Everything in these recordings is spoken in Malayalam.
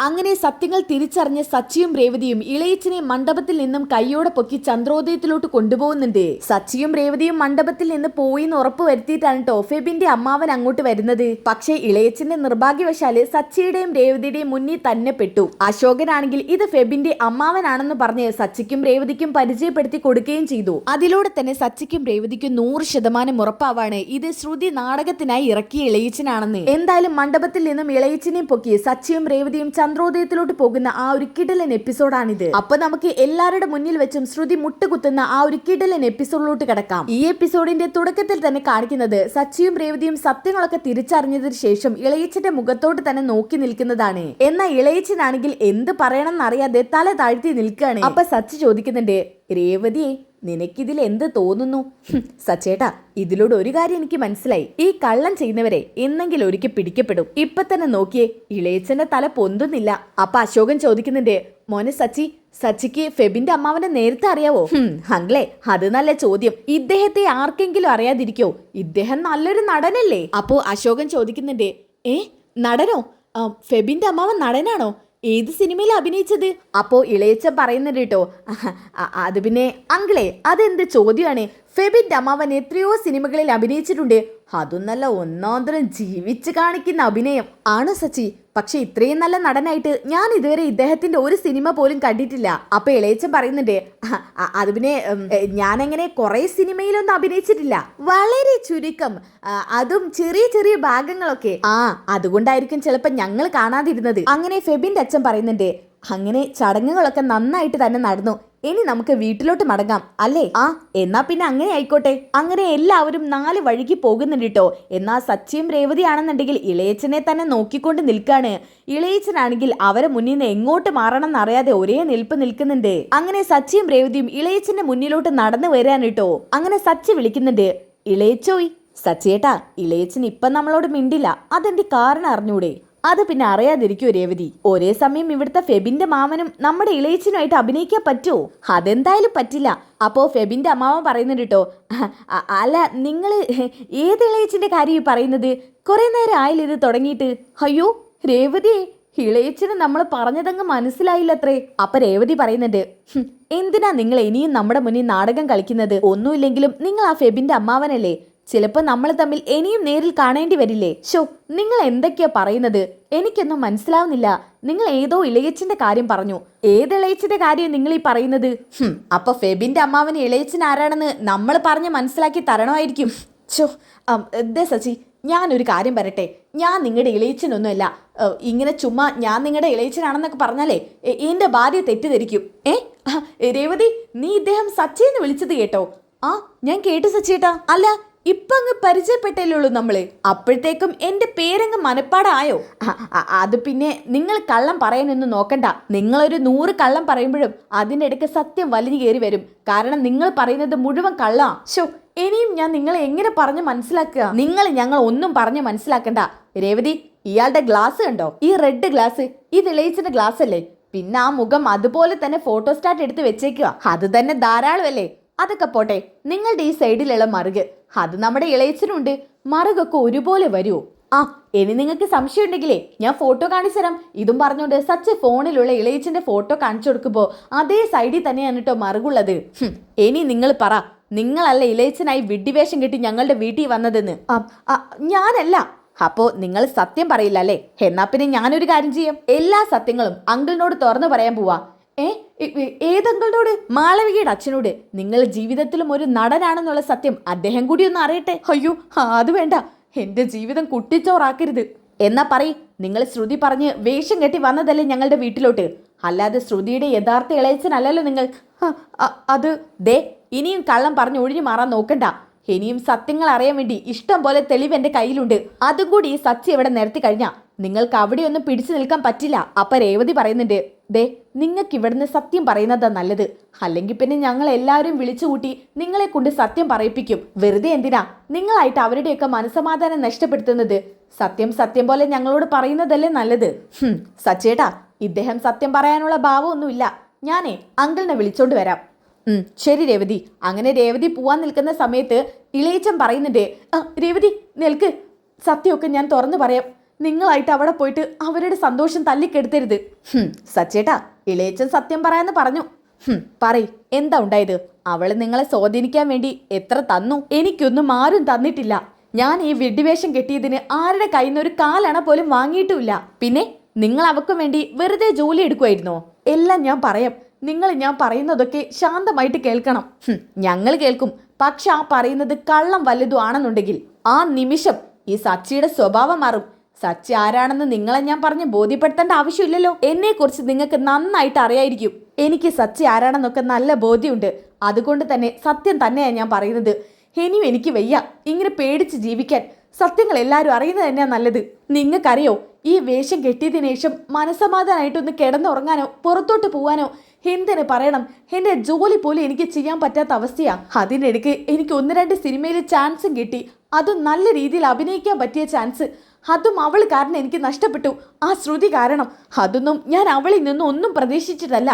അങ്ങനെ സത്യങ്ങൾ തിരിച്ചറിഞ്ഞ സച്ചിയും രേവതിയും ഇളയച്ചനെ മണ്ഡപത്തിൽ നിന്നും കൈയോടെ പൊക്കി ചന്ദ്രോദയത്തിലോട്ട് കൊണ്ടുപോകുന്നുണ്ട്. സച്ചിയും രേവതിയും മണ്ഡപത്തിൽ നിന്ന് പോയിന്ന് ഉറപ്പ് വരുത്തിയിട്ടാണ് കേട്ടോ ഫെബിന്റെ അമ്മാവൻ അങ്ങോട്ട് വരുന്നത്. പക്ഷേ ഇളയച്ചന്റെ നിർഭാഗ്യവശാല് സച്ചിയുടെയും രേവതിയുടെയും മുന്നിൽ തന്നെ പെട്ടു. അശോകനാണെങ്കിൽ ഇത് ഫെബിന്റെ അമ്മാവനാണെന്ന് പറഞ്ഞ് സച്ചിക്കും രേവതിക്കും പരിചയപ്പെടുത്തി കൊടുക്കുകയും ചെയ്തു. അതിലൂടെ തന്നെ സച്ചിക്കും രേവതിക്കും 100% ഉറപ്പാവാണ് ഇത് ശ്രുതി നാടകത്തിനായി ഇറക്കിയ ഇളയച്ചനാണെന്ന്. എന്തായാലും മണ്ഡപത്തിൽ നിന്നും ഇളയച്ചനെയും പൊക്കി സച്ചിയും രേവതിയും ചന്ദ്രോദയത്തിലോട്ട് പോകുന്ന ആ ഒരു കിടലൻ എപ്പിസോഡാണിത്. അപ്പൊ നമുക്ക് എല്ലാവരുടെ മുന്നിൽ വെച്ചും ശ്രുതി മുട്ടുകുത്തുന്ന ആ ഒരു കിടലൻ എപ്പിസോഡിലോട്ട് കിടക്കാം. ഈ എപ്പിസോഡിന്റെ തുടക്കത്തിൽ തന്നെ കാണിക്കുന്നത് സച്ചിയും രേവതിയും സത്യങ്ങളൊക്കെ തിരിച്ചറിഞ്ഞതിന് ശേഷം ഇളയച്ചന്റെ മുഖത്തോട്ട് തന്നെ നോക്കി നിൽക്കുന്നതാണ്. എന്നാൽ ഇളയച്ചനാണെങ്കിൽ എന്ത് പറയണമെന്നറിയാതെ തല താഴ്ത്തി നിൽക്കുകയാണ്. അപ്പൊ സച്ചി ചോദിക്കുന്നുണ്ട്, രേവതിയെ നിനക്കിതിൽ എന്ത് തോന്നുന്നു? സച്ചേട്ടാ, ഇതിലൂടെ ഒരു കാര്യം എനിക്ക് മനസ്സിലായി. ഈ കള്ളം ചെയ്യുന്നവരെ എന്നെങ്കിലും ഒരിക്കൽ പിടിക്കപ്പെടും. ഇപ്പൊ തന്നെ നോക്കിയേ, ഇളയച്ചന്റെ തല പൊന്തുന്നില്ല. അപ്പൊ അശോകൻ ചോദിക്കുന്നുണ്ട്, മോനെ സച്ചിക്ക് ഫെബിന്റെ അമ്മാവനെ നേരത്തെ അറിയാവോ? അങ്ങളെ, അത് നല്ല ചോദ്യം. ഇദ്ദേഹത്തെ ആർക്കെങ്കിലും അറിയാതിരിക്കോ? ഇദ്ദേഹം നല്ലൊരു നടനല്ലേ? അപ്പോ അശോകൻ ചോദിക്കുന്നുണ്ട്, നടനോ? ഫെബിന്റെ അമ്മാവൻ നടനാണോ? ഏത് സിനിമയിൽ അഭിനയിച്ചത്? അപ്പോ ഇളയച്ചൻ പറയുന്നുണ്ട് കേട്ടോ, അത് പിന്നെ അങ്കിളെ, അതെന്ത് ചോദ്യമാണ്? ഫെബിന്റെ അമ്മാവൻ എത്രയോ സിനിമകളിൽ അഭിനയിച്ചിട്ടുണ്ട്. അതും നല്ല ഒന്നാന്തരം ജീവിച്ച് കാണിക്കുന്ന അഭിനയം ആണ് സച്ചി. പക്ഷെ ഇത്രയും നല്ല നടനായിട്ട് ഞാൻ ഇതുവരെ ഇദ്ദേഹത്തിന്റെ ഒരു സിനിമ പോലും കണ്ടിട്ടില്ല. അപ്പൊ ഇളയച്ചൻ പറയുന്നുണ്ട്, അത് പിന്നെ ഞാനങ്ങനെ കുറെ സിനിമയിലൊന്നും അഭിനയിച്ചിട്ടില്ല, വളരെ ചുരുക്കം, അതും ചെറിയ ചെറിയ ഭാഗങ്ങളൊക്കെ. അതുകൊണ്ടായിരിക്കും ചിലപ്പോ ഞങ്ങൾ കാണാതിരുന്നത്. അങ്ങനെ ഫെബിന്റെ അച്ഛൻ പറയുന്നുണ്ട്, അങ്ങനെ ചടങ്ങുകളൊക്കെ നന്നായിട്ട് തന്നെ നടന്നു. ഇനി നമുക്ക് വീട്ടിലോട്ട് മടങ്ങാം അല്ലേ? എന്നാ പിന്നെ അങ്ങനെ ആയിക്കോട്ടെ. അങ്ങനെ എല്ലാവരും 4 വഴിക്ക് പോകുന്നുണ്ട് കേട്ടോ. എന്നാ സച്ചിയും രേവതിയാണെന്നുണ്ടെങ്കിൽ ഇളയച്ചനെ തന്നെ നോക്കിക്കൊണ്ട് നിൽക്കാണ്. ഇളയച്ചനാണെങ്കിൽ അവരെ മുന്നിൽ നിന്ന് എങ്ങോട്ട് മാറണം എന്നറിയാതെ ഒരേ നിൽപ്പ് നിൽക്കുന്നുണ്ട്. അങ്ങനെ സച്ചിയും രേവതിയും ഇളയച്ചന്റെ മുന്നിലോട്ട് നടന്നു വരാൻ കേട്ടോ. അങ്ങനെ സച്ചി വിളിക്കുന്നുണ്ട്, ഇളയച്ചോയ്. സച്ചിയേട്ടാ, ഇളയച്ചൻ ഇപ്പം നമ്മളോട് മിണ്ടില്ല, അതെന്റെ കാരണം അറിഞ്ഞൂടെ? അത് പിന്നെ അറിയാതിരിക്കോ രേവതി? ഒരേ സമയം ഇവിടുത്തെ ഫെബിന്റെ മാമനും നമ്മുടെ ഇളയച്ചനുമായിട്ട് അഭിനയിക്കാൻ പറ്റുമോ? അതെന്തായാലും പറ്റില്ല. അപ്പോ ഫെബിന്റെ അമ്മാവൻ പറയുന്നുണ്ട് കേട്ടോ, അല്ല, നിങ്ങള് ഏത് ഇളയച്ചന്റെ കാര്യം പറയുന്നത്? കുറെ നേരം ആയില്ല ഇത് തുടങ്ങിയിട്ട്. അയ്യോ രേവതി, ഇളയച്ചന് നമ്മൾ പറഞ്ഞതങ്ങ് മനസ്സിലായില്ലത്രേ. അപ്പൊ രേവതി പറയുന്നുണ്ട്, എന്തിനാ നിങ്ങൾ ഇനിയും നമ്മുടെ മുന്നിൽ നാടകം കളിക്കുന്നത്? ഒന്നുമില്ലെങ്കിലും നിങ്ങൾ ആ ഫെബിന്റെ അമ്മാവനല്ലേ? ചിലപ്പോൾ നമ്മൾ തമ്മിൽ ഇനിയും നേരിൽ കാണേണ്ടി വരില്ലേ? നിങ്ങൾ എന്തൊക്കെയാ പറയുന്നത്? എനിക്കൊന്നും മനസ്സിലാവുന്നില്ല. നിങ്ങൾ ഏതോ ഇളയച്ചന്റെ കാര്യം പറഞ്ഞു. ഏത് ഇളയച്ചന്റെ കാര്യം നിങ്ങൾ ഈ പറയുന്നത്? അപ്പൊ ഫെബിന്റെ അമ്മാവന് ഇളയച്ചൻ ആരാണെന്ന് നമ്മൾ പറഞ്ഞ് മനസ്സിലാക്കി തരണമായിരിക്കും. സച്ചി, ഞാനൊരു കാര്യം പറയട്ടെ. ഞാൻ നിങ്ങളുടെ ഇളയച്ചനൊന്നുമല്ല. ഇങ്ങനെ ചുമ്മാ ഞാൻ നിങ്ങളുടെ ഇളയച്ചനാണെന്നൊക്കെ പറഞ്ഞാലേ എന്റെ ഭാര്യ തെറ്റിദ്ധരിക്കും. രേവതി, നീ ഇദ്ദേഹം സച്ചിന്ന് വിളിച്ചത് കേട്ടോ? ഞാൻ കേട്ടു സച്ചിയേട്ടാ. അല്ല, ഇപ്പൊ അങ്ങ് പരിചയപ്പെട്ടല്ലേ നമ്മള്, അപ്പോഴത്തേക്കും എന്റെ പേരങ്ങ് മനപ്പാടായോ? അത് പിന്നെ നിങ്ങൾ കള്ളം പറയാനൊന്നും നോക്കണ്ട. നിങ്ങളൊരു 100 കള്ളം പറയുമ്പോഴും അതിൻ്റെ ഇടയ്ക്ക് സത്യം വലിഞ്ഞു കയറി വരും. കാരണം നിങ്ങൾ പറയുന്നത് മുഴുവൻ കള്ളാ. ഇനിയും ഞാൻ നിങ്ങളെ എങ്ങനെ പറഞ്ഞ് മനസ്സിലാക്കുക? ഞങ്ങൾ ഒന്നും പറഞ്ഞ് മനസ്സിലാക്കണ്ട. രേവതി, ഇയാളുടെ ഗ്ലാസ് കണ്ടോ? ഈ റെഡ് ഗ്ലാസ്, ഇത് ഇളയച്ചന്റെ ഗ്ലാസ് അല്ലേ? പിന്നെ ആ മുഖം അതുപോലെ തന്നെ ഫോട്ടോസ്റ്റാറ്റ് എടുത്ത് വെച്ചേക്കുക. അത് തന്നെ ധാരാളമല്ലേ? അതൊക്കെ പോട്ടെ, നിങ്ങളുടെ ഈ സൈഡിലുള്ള മറുക്, അത് നമ്മുടെ ഇളയച്ചനുണ്ട്. മറുകൊക്കെ ഒരുപോലെ വരുമോ? ഇനി നിങ്ങൾക്ക് സംശയം ഉണ്ടെങ്കിലേ ഞാൻ ഫോട്ടോ കാണിച്ചു തരാം. ഇതും പറഞ്ഞുകൊണ്ട് സച്ച് ഫോണിലുള്ള ഇളയച്ചന്റെ ഫോട്ടോ കാണിച്ചു കൊടുക്കുമ്പോൾ അതേ സൈഡിൽ തന്നെയാണ് കേട്ടോ മറുകുള്ളത്. ഇനി നിങ്ങൾ പറ, നിങ്ങളല്ല ഇളയച്ചനായി വിഡ്ഢിവേഷം കിട്ടി ഞങ്ങളുടെ വീട്ടിൽ വന്നതെന്ന്? ഞാനല്ല. അപ്പോ നിങ്ങൾ സത്യം പറയില്ല അല്ലേ? എന്നാ പിന്നെ ഞാനൊരു കാര്യം ചെയ്യാം, എല്ലാ സത്യങ്ങളും അങ്കിളിനോട് തുറന്നു പറയാൻ പോവാ. ഏതങ്കിളിനോട്? മാളവികയുടെ അച്ഛനോട്. നിങ്ങൾ ജീവിതത്തിലും ഒരു നടനാണെന്നുള്ള സത്യം അദ്ദേഹം കൂടി ഒന്ന് അറിയട്ടെ. അയ്യോ, അത് വേണ്ട, എന്റെ ജീവിതം കുട്ടിച്ചോറാക്കരുത്. എന്നാ പറയ്, നിങ്ങൾ ശ്രുതി പറഞ്ഞ് വേഷം കെട്ടി വന്നതല്ലേ ഞങ്ങളുടെ വീട്ടിലോട്ട്? അല്ലാതെ ശ്രുതിയുടെ യഥാർത്ഥ ഇളയച്ചനല്ലല്ലോ നിങ്ങൾ. അത് ദേ, ഇനിയും കള്ളം പറഞ്ഞ് ഒഴിഞ്ഞു മാറാൻ നോക്കണ്ട. ഇനിയും സത്യങ്ങൾ അറിയാൻ വേണ്ടി ഇഷ്ടം പോലെ തെളിവ് എന്റെ കയ്യിലുണ്ട്. അതും കൂടി ഈ സച്ചി ഇവിടെ നിരത്തി കഴിഞ്ഞാ നിങ്ങൾക്ക് അവിടെയൊന്നും പിടിച്ചു നിൽക്കാൻ പറ്റില്ല. അപ്പൊ രേവതി പറയുന്നുണ്ട്, ദേ, നിങ്ങൾക്ക് ഇവിടുന്ന് സത്യം പറയുന്നതാ നല്ലത്. അല്ലെങ്കിൽ പിന്നെ ഞങ്ങൾ എല്ലാവരും വിളിച്ചുകൂട്ടി നിങ്ങളെ കൊണ്ട് സത്യം പറയിപ്പിക്കും. വെറുതെ എന്തിനാ നിങ്ങളായിട്ട് അവരുടെയൊക്കെ മനസ്സമാധാനം നഷ്ടപ്പെടുത്തുന്നത്? സത്യം പോലെ ഞങ്ങളോട് പറയുന്നതല്ലേ നല്ലത്. സച്ചേട്ടാ, ഇദ്ദേഹം സത്യം പറയാനുള്ള ഭാവമൊന്നുമില്ല. ഞാനേ അങ്കിളിനെ വിളിച്ചോണ്ട് വരാം. ശരി രേവതി. അങ്ങനെ രേവതി പോവാൻ നിൽക്കുന്ന സമയത്ത് ഇളയച്ചൻ പറയുന്നുണ്ട്, രേവതി നിൽക്ക്, സത്യമൊക്കെ ഞാൻ തുറന്നു പറയാം. നിങ്ങളായിട്ട് അവിടെ പോയിട്ട് അവരുടെ സന്തോഷം തല്ലിക്കെടുത്തരുത്. സച്ചേട്ടാ, ഇളയച്ചൻ സത്യം പറയാന്ന് പറഞ്ഞു. പറയ്, എന്താ ഉണ്ടായത്? അവള് നിങ്ങളെ സ്വാധീനിക്കാൻ വേണ്ടി എത്ര തന്നു? എനിക്കൊന്നും ആരും തന്നിട്ടില്ല. ഞാൻ ഈ വെടിവേഷം കെട്ടിയതിന് ആരുടെ കയ്യിൽ നിന്ന് ഒരു കാലണ പോലും വാങ്ങിയിട്ടുമില്ല. പിന്നെ നിങ്ങൾ അവക്ക് വേണ്ടി വെറുതെ ജോലി എടുക്കുമായിരുന്നോ? എല്ലാം ഞാൻ പറയാം. നിങ്ങൾ ഞാൻ പറയുന്നതൊക്കെ ശാന്തമായിട്ട് കേൾക്കണം. ഞങ്ങൾ കേൾക്കും. പക്ഷെ ആ പറയുന്നത് കള്ളം വല്ലതും ആണെന്നുണ്ടെങ്കിൽ ആ നിമിഷം ഈ സച്ചിയുടെ സ്വഭാവം മാറും. സച്ചി ആരാണെന്ന് നിങ്ങളെ ഞാൻ പറഞ്ഞ് ബോധ്യപ്പെടുത്തേണ്ട ആവശ്യമില്ലല്ലോ. എന്നെ കുറിച്ച് നിങ്ങൾക്ക് നന്നായിട്ട് അറിയായിരിക്കും. എനിക്ക് സച്ചി ആരാണെന്നൊക്കെ നല്ല ബോധ്യമുണ്ട്. അതുകൊണ്ട് തന്നെ സത്യം തന്നെയാണ് ഞാൻ പറയുന്നത്. ഇനിയും എനിക്ക് വയ്യ ഇങ്ങനെ പേടിച്ച് ജീവിക്കാൻ. സത്യങ്ങൾ എല്ലാവരും അറിയുന്നത് തന്നെയാ നല്ലത്. നിങ്ങൾക്കറിയോ, ഈ വേഷം കെട്ടിയതിനു ശേഷം മനസമാധാനമായിട്ടൊന്ന് കിടന്നുറങ്ങാനോ പുറത്തോട്ട് പോവാനോ എന്തിനു പറയണം, എൻ്റെ ജോലി പോലും എനിക്ക് ചെയ്യാൻ പറ്റാത്ത അവസ്ഥയാ. അതിനിടയ്ക്ക് എനിക്ക് 1-2 സിനിമയിൽ ചാൻസും കിട്ടി. അതും നല്ല രീതിയിൽ അഭിനയിക്കാൻ പറ്റിയ ചാൻസ്. അതും അവൾ കാരണം എനിക്ക് നഷ്ടപ്പെട്ടു. ആ ശ്രുതി കാരണം. അതൊന്നും ഞാൻ അവളിൽ നിന്നും ഒന്നും പ്രതീക്ഷിച്ചിട്ടല്ല.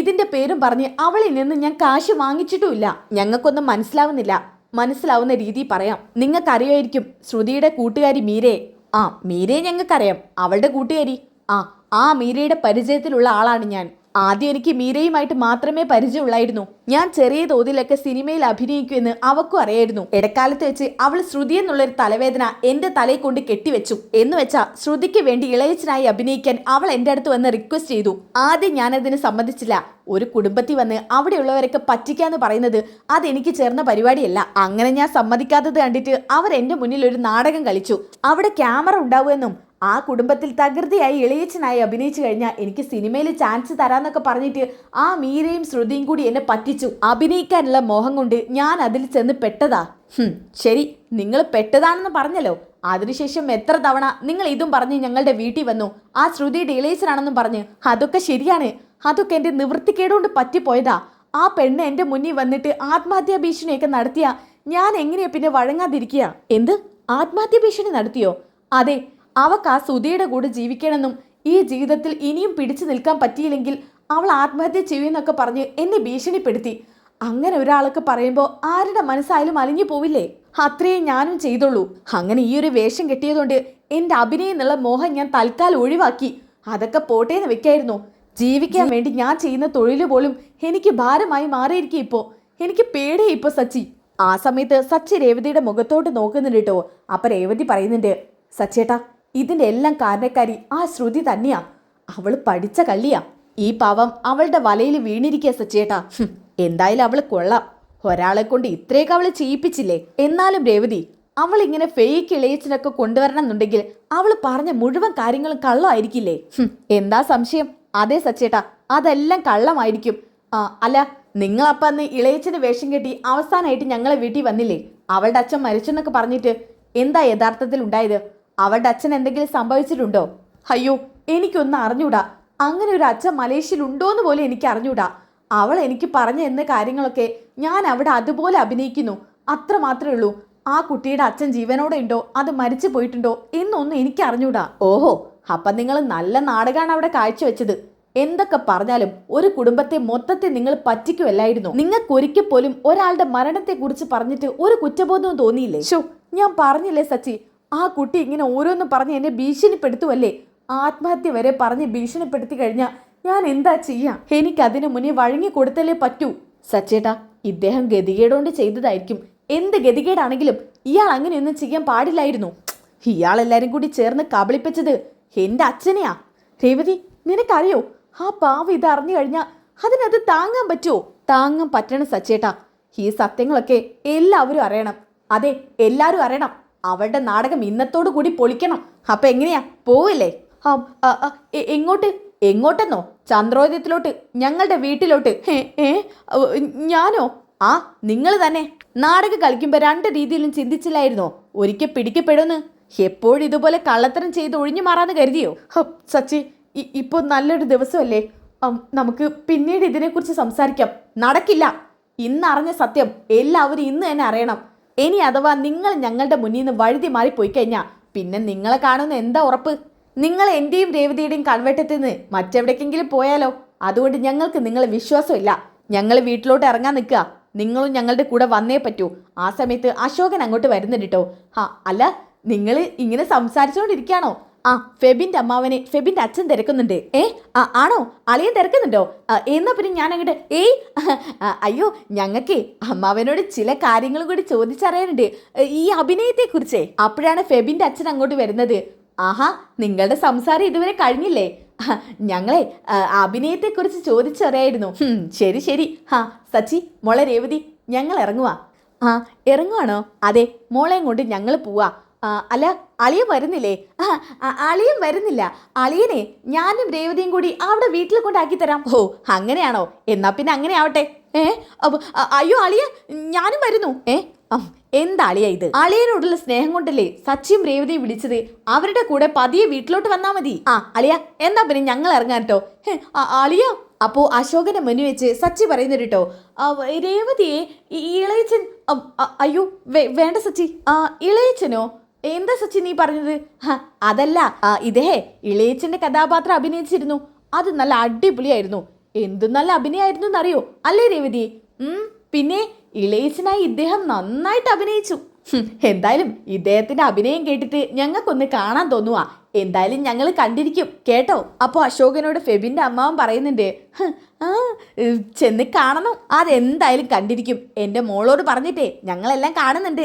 ഇതിന്റെ പേരും പറഞ്ഞ് അവളിൽ നിന്ന് ഞാൻ കാശ് വാങ്ങിച്ചിട്ടുമില്ല. ഞങ്ങൾക്കൊന്നും മനസ്സിലാവുന്നില്ല. മനസ്സിലാവുന്ന രീതി പറയാം. നിങ്ങൾക്കറിയായിരിക്കും ശ്രുതിയുടെ കൂട്ടുകാരി മീരയെ. ആ, മീരയെ ഞങ്ങൾക്കറിയാം. അവളുടെ കൂട്ടുകാരി. ആ മീരയുടെ പരിചയത്തിലുള്ള ആളാണ് ഞാൻ. ആദ്യം എനിക്ക് മീരയുമായിട്ട് മാത്രമേ പരിചയമുള്ളായിരുന്നു. ഞാൻ ചെറിയ തോതിലൊക്കെ സിനിമയിൽ അഭിനയിക്കുമെന്ന് അവക്കും അറിയായിരുന്നു. ഇടക്കാലത്ത് വെച്ച് അവൾ ശ്രുതി എന്നുള്ളൊരു തലവേദന എന്റെ തലയിൽ കൊണ്ട് കെട്ടിവെച്ചു. എന്ന് വെച്ചാ ശ്രുതിക്ക് വേണ്ടി ഇളയച്ചനായി അഭിനയിക്കാൻ അവൾ എൻ്റെ അടുത്ത് വന്ന് റിക്വസ്റ്റ് ചെയ്തു. ആദ്യം ഞാനതിന് സമ്മതിച്ചില്ല. ഒരു കുടുംബത്തിൽ വന്ന് അവിടെയുള്ളവരൊക്കെ പറ്റിക്കാന്ന് പറയുന്നത് അതെനിക്ക് ചേർന്ന പരിപാടിയല്ല. അങ്ങനെ ഞാൻ സമ്മതിക്കാത്തത് കണ്ടിട്ട് അവർ എൻ്റെ മുന്നിൽ ഒരു നാടകം കളിച്ചു. അവിടെ ക്യാമറ ഉണ്ടാവുമെന്നും ആ കുടുംബത്തിൽ തകൃതിയായി ഇളയച്ചനായി അഭിനയിച്ചു കഴിഞ്ഞാൽ എനിക്ക് സിനിമയിൽ ചാൻസ് തരാന്നൊക്കെ പറഞ്ഞിട്ട് ആ മീരയും ശ്രുതിയും കൂടി എന്നെ പറ്റിച്ചു. അഭിനയിക്കാനുള്ള മോഹം കൊണ്ട് ഞാൻ അതിൽ ചെന്ന് പെട്ടതാ. ശരി, നിങ്ങൾ പെട്ടതാണെന്ന് പറഞ്ഞല്ലോ. അതിനുശേഷം എത്ര തവണ നിങ്ങൾ ഇതും പറഞ്ഞ് ഞങ്ങളുടെ വീട്ടിൽ വന്നു. ആ ശ്രുതിയുടെ ഇളയച്ചനാണെന്നും പറഞ്ഞ്. അതൊക്കെ ശരിയാണ്. അതൊക്കെ എൻ്റെ നിവൃത്തിക്കേടുകൊണ്ട് പറ്റിപ്പോയതാ. ആ പെണ്ണ് എൻ്റെ മുന്നിൽ വന്നിട്ട് ആത്മഹത്യാ ഭീഷണിയൊക്കെ നടത്തിയ ഞാൻ എങ്ങനെയാ പിന്നെ വഴങ്ങാതിരിക്കുക? എന്ത് ആത്മഹത്യാ ഭീഷണി നടത്തിയോ? അതെ, അവക്ക് ആ സുധിയുടെ കൂടെ ജീവിക്കണമെന്നും ഈ ജീവിതത്തിൽ ഇനിയും പിടിച്ചു നിൽക്കാൻ പറ്റിയില്ലെങ്കിൽ അവൾ ആത്മഹത്യ ചെയ്യുമെന്നൊക്കെ പറഞ്ഞ് എന്നെ ഭീഷണിപ്പെടുത്തി. അങ്ങനെ ഒരാൾക്ക് പറയുമ്പോൾ ആരുടെ മനസ്സായാലും അലിഞ്ഞു പോവില്ലേ? അത്രയേ ഞാനും ചെയ്തുള്ളൂ. അങ്ങനെ ഈ ഒരു വേഷം കെട്ടിയതുകൊണ്ട് എൻ്റെ അഭിനയം എന്നുള്ള മോഹം ഞാൻ തൽക്കാലം ഒഴിവാക്കി. അതൊക്കെ പോട്ടേന്ന് വെക്കായിരുന്നു. ജീവിക്കാൻ വേണ്ടി ഞാൻ ചെയ്യുന്ന തൊഴിൽ പോലും എനിക്ക് ഭാരമായി മാറിയിരിക്കും. ഇപ്പോൾ എനിക്ക് പേടിയായി ഇപ്പോൾ സച്ചി. ആ സമയത്ത് സച്ചി രേവതിയുടെ മുഖത്തോട്ട് നോക്കുന്നുണ്ട് കേട്ടോ. അപ്പൊ രേവതി പറയുന്നുണ്ട്, സച്ചേട്ടാ, ഇതിന്റെ എല്ലാം കാരണക്കാരി ആ ശ്രുതി തന്നെയാ. അവള് പഠിച്ച കള്ളിയാ. ഈ പാവം അവളുടെ വലയിൽ വീണിരിക്കുക സച്ചേട്ടാ. എന്തായാലും അവള് കൊള്ളാം. ഒരാളെ കൊണ്ട് ഇത്രയൊക്കെ അവള് ചെയ്യിപ്പിച്ചില്ലേ. എന്നാലും രേവതി, അവൾ ഇങ്ങനെ ഫേക്ക് ഇളയച്ചനൊക്കെ കൊണ്ടുവരണം എന്നുണ്ടെങ്കിൽ അവള് പറഞ്ഞ മുഴുവൻ കാര്യങ്ങളും കള്ളമായിരിക്കില്ലേ? എന്താ സംശയം? അതെ സച്ചേട്ടാ, അതെല്ലാം കള്ളമായിരിക്കും. അല്ല, നിങ്ങളപ്പം അന്ന് ഇളയച്ചന് വേഷം കെട്ടി അവസാനമായിട്ട് ഞങ്ങളെ വീട്ടിൽ വന്നില്ലേ? അവളുടെ അച്ഛൻ മരിച്ചെന്നൊക്കെ പറഞ്ഞിട്ട് എന്താ യഥാർത്ഥത്തിൽ ഉണ്ടായത്? അവളുടെ അച്ഛൻ എന്തെങ്കിലും സംഭവിച്ചിട്ടുണ്ടോ? അയ്യോ, എനിക്കൊന്നും അറിഞ്ഞൂടാ. അങ്ങനെ ഒരു അച്ഛൻ മലേഷ്യയിൽ ഉണ്ടോന്ന് പോലും എനിക്ക് അറിഞ്ഞൂടാ. അവൾ എനിക്ക് പറഞ്ഞു തന്ന കാര്യങ്ങളൊക്കെ ഞാൻ അവിടെ അതുപോലെ അഭിനയിക്കുന്നു. അത്ര മാത്രമേ ഉള്ളൂ. ആ കുട്ടിയുടെ അച്ഛൻ ജീവനോടെ ഉണ്ടോ അത് മരിച്ചു പോയിട്ടുണ്ടോ എന്നൊന്നും എനിക്ക് അറിഞ്ഞൂടാ. ഓഹോ, അപ്പം നിങ്ങൾ നല്ല നാടകമാണ് അവിടെ കാഴ്ചവെച്ചത്. എന്തൊക്കെ പറഞ്ഞാലും ഒരു കുടുംബത്തെ മൊത്തത്തിൽ നിങ്ങൾ പറ്റിക്കുമല്ലായിരുന്നു. നിങ്ങൾക്കൊരിക്കൽ പോലും ഒരാളുടെ മരണത്തെക്കുറിച്ച് പറഞ്ഞിട്ട് ഒരു കുറ്റബോധവും തോന്നിയില്ലേ? ഷോ, ഞാൻ പറഞ്ഞില്ലേ സച്ചി, ആ കുട്ടി ഇങ്ങനെ ഓരോന്നും പറഞ്ഞ് എന്നെ ഭീഷണിപ്പെടുത്തുമല്ലേ. ആത്മഹത്യ വരെ പറഞ്ഞ് ഭീഷണിപ്പെടുത്തി കഴിഞ്ഞാൽ ഞാൻ എന്താ ചെയ്യാ? എനിക്കതിനു മുന്നേ വഴങ്ങി കൊടുത്തല്ലേ പറ്റൂ. സച്ചേട്ടാ, ഇദ്ദേഹം ഗതികേടുകൊണ്ട് ചെയ്തതായിരിക്കും. എന്ത് ഗതികേടാണെങ്കിലും ഇയാൾ അങ്ങനെയൊന്നും ചെയ്യാൻ പാടില്ലായിരുന്നു. ഇയാളെല്ലാരും കൂടി ചേർന്ന് കബളിപ്പിച്ചത് എൻ്റെ അച്ഛനെയാ. രേവതി, നിനക്കറിയോ, ആ പാവം ഇത് അറിഞ്ഞു കഴിഞ്ഞാൽ അതിനത് താങ്ങാൻ പറ്റുമോ? താങ്ങാൻ പറ്റണം സച്ചേട്ടാ. ഈ സത്യങ്ങളൊക്കെ എല്ലാവരും അറിയണം. അതെ, എല്ലാവരും അറിയണം. അവളുടെ നാടകം ഇന്നത്തോടു കൂടി പൊളിക്കണം. അപ്പൊ എങ്ങനെയാ, പോവില്ലേ? എങ്ങോട്ട്? എങ്ങോട്ടെന്നോ? ചന്ദ്രോദയത്തിലോട്ട്, ഞങ്ങളുടെ വീട്ടിലോട്ട്. ഞാനോ? ആ, നിങ്ങൾ തന്നെ. നാടകം കളിക്കുമ്പോ 2 രീതിയിലും ചിന്തിച്ചില്ലായിരുന്നോ ഒരിക്കൽ പിടിക്കപ്പെടുമെന്ന്? എപ്പോഴും ഇതുപോലെ കള്ളത്തരം ചെയ്ത് ഒഴിഞ്ഞു മാറാന്ന് കരുതിയോ? സച്ചി, ഇപ്പൊ നല്ലൊരു ദിവസമല്ലേ. നമുക്ക് പിന്നീട് ഇതിനെക്കുറിച്ച് സംസാരിക്കാം. നടക്കില്ല. ഇന്ന് അറിഞ്ഞ സത്യം എല്ലാവരും ഇന്ന് തന്നെ അറിയണം. ഇനി അഥവാ നിങ്ങൾ ഞങ്ങളുടെ മുന്നിൽ നിന്ന് വഴുതി മാറിപ്പോയി കഴിഞ്ഞാൽ പിന്നെ നിങ്ങളെ കാണുന്ന എന്താ ഉറപ്പ്? നിങ്ങൾ എന്റെയും രേവതിയുടെയും കൺവെട്ടത്തിൽ നിന്ന് മറ്റെവിടേക്കെങ്കിലും പോയാലോ? അതുകൊണ്ട് ഞങ്ങൾക്ക് നിങ്ങളെ വിശ്വാസമില്ല. ഞങ്ങൾ വീട്ടിലോട്ട് ഇറങ്ങാൻ നിൽക്കുക. നിങ്ങളും ഞങ്ങളുടെ കൂടെ വന്നേ പറ്റൂ. ആ സമയത്ത് അശോകൻ അങ്ങോട്ട് വരുന്നുണ്ട് കേട്ടോ. അല്ല, നിങ്ങൾ ഇങ്ങനെ സംസാരിച്ചുകൊണ്ടിരിക്കുകയാണോ? ആ ഫെബിന്റെ അമ്മാവനെ ഫെബിന്റെ അച്ഛൻ തിരക്കുന്നുണ്ട്. ആണോ? അളിയൻ തിരക്കുന്നുണ്ടോ? എന്നാ പിന്നെ ഞാൻ അങ്ങോട്ട് അയ്യോ ഞങ്ങൾക്കേ അമ്മാവനോട് ചില കാര്യങ്ങളും കൂടി ചോദിച്ചറിയാനുണ്ട് ഈ അഭിനയത്തെ കുറിച്ചേ. അപ്പോഴാണ് ഫെബിന്റെ അച്ഛൻ അങ്ങോട്ട് വരുന്നത്. ആഹാ, നിങ്ങളുടെ സംസാരം ഇതുവരെ കഴിഞ്ഞില്ലേ? ഞങ്ങളെ അഭിനയത്തെക്കുറിച്ച് ചോദിച്ചറിയായിരുന്നു. ശരി ശരി. സച്ചി, മോളെ രേവതി, ഞങ്ങൾ ഇറങ്ങുവാ. ഇറങ്ങുവാണോ? അതെ, മോളെയും കൊണ്ട് ഞങ്ങൾ പോവാ. അല്ല, അളിയൻ വരുന്നില്ലേ? അളിയൻ വരുന്നില്ല. അളിയനെ ഞാനും രേവതിയും കൂടി അവിടെ വീട്ടിൽ കൊണ്ടാക്കി തരാം. ഓ അങ്ങനെയാണോ? എന്നാ പിന്നെ അങ്ങനെ ആവട്ടെ. അയ്യോ അളിയ, ഞാനും വരുന്നു. എന്താ അളിയ ഇത്? അളിയനോടുള്ള സ്നേഹം കൊണ്ടല്ലേ സച്ചിയും രേവതിയും വിളിച്ചത്. അവരുടെ കൂടെ പതിയെ വീട്ടിലോട്ട് വന്നാ മതി. അളിയ, എന്നാ പിന്നെ ഞങ്ങൾ ഇറങ്ങാൻ കേട്ടോ. അളിയ. അപ്പോ അശോകനെ മുന്നിൽ വെച്ച് സച്ചി പറയുന്നത് കേട്ടോ, രേവതിയെ ഇളയച്ചൻ. അയ്യോ വേണ്ട സച്ചി. ഇളയച്ചനോ? എന്താ സച്ചി നീ പറഞ്ഞത്? അതല്ല, ഇതേ ഇളയച്ചന്റെ കഥാപാത്രം അഭിനയിച്ചിരുന്നു. അത് നല്ല അടിപൊളിയായിരുന്നു. എന്തു നല്ല അഭിനയായിരുന്നു എന്നറിയോ അല്ലേ രേവതി? പിന്നെ ഇളയച്ചനായി ഇദ്ദേഹം നന്നായിട്ട് അഭിനയിച്ചു. എന്തായാലും ഇദ്ദേഹത്തിന്റെ അഭിനയം കേട്ടിട്ട് ഞങ്ങൾക്കൊന്ന് കാണാൻ തോന്നുവാ. എന്തായാലും ഞങ്ങൾ കണ്ടിരിക്കും കേട്ടോ. അപ്പോൾ അശോകനോട് ഫെബിന്റെ അമ്മാവൻ പറയുന്നുണ്ട്, ചെന്ന് കാണണം. അതെന്തായാലും കണ്ടിരിക്കും. എൻ്റെ മോളോട് പറഞ്ഞിട്ടേ ഞങ്ങളെല്ലാം കാണുന്നുണ്ട്.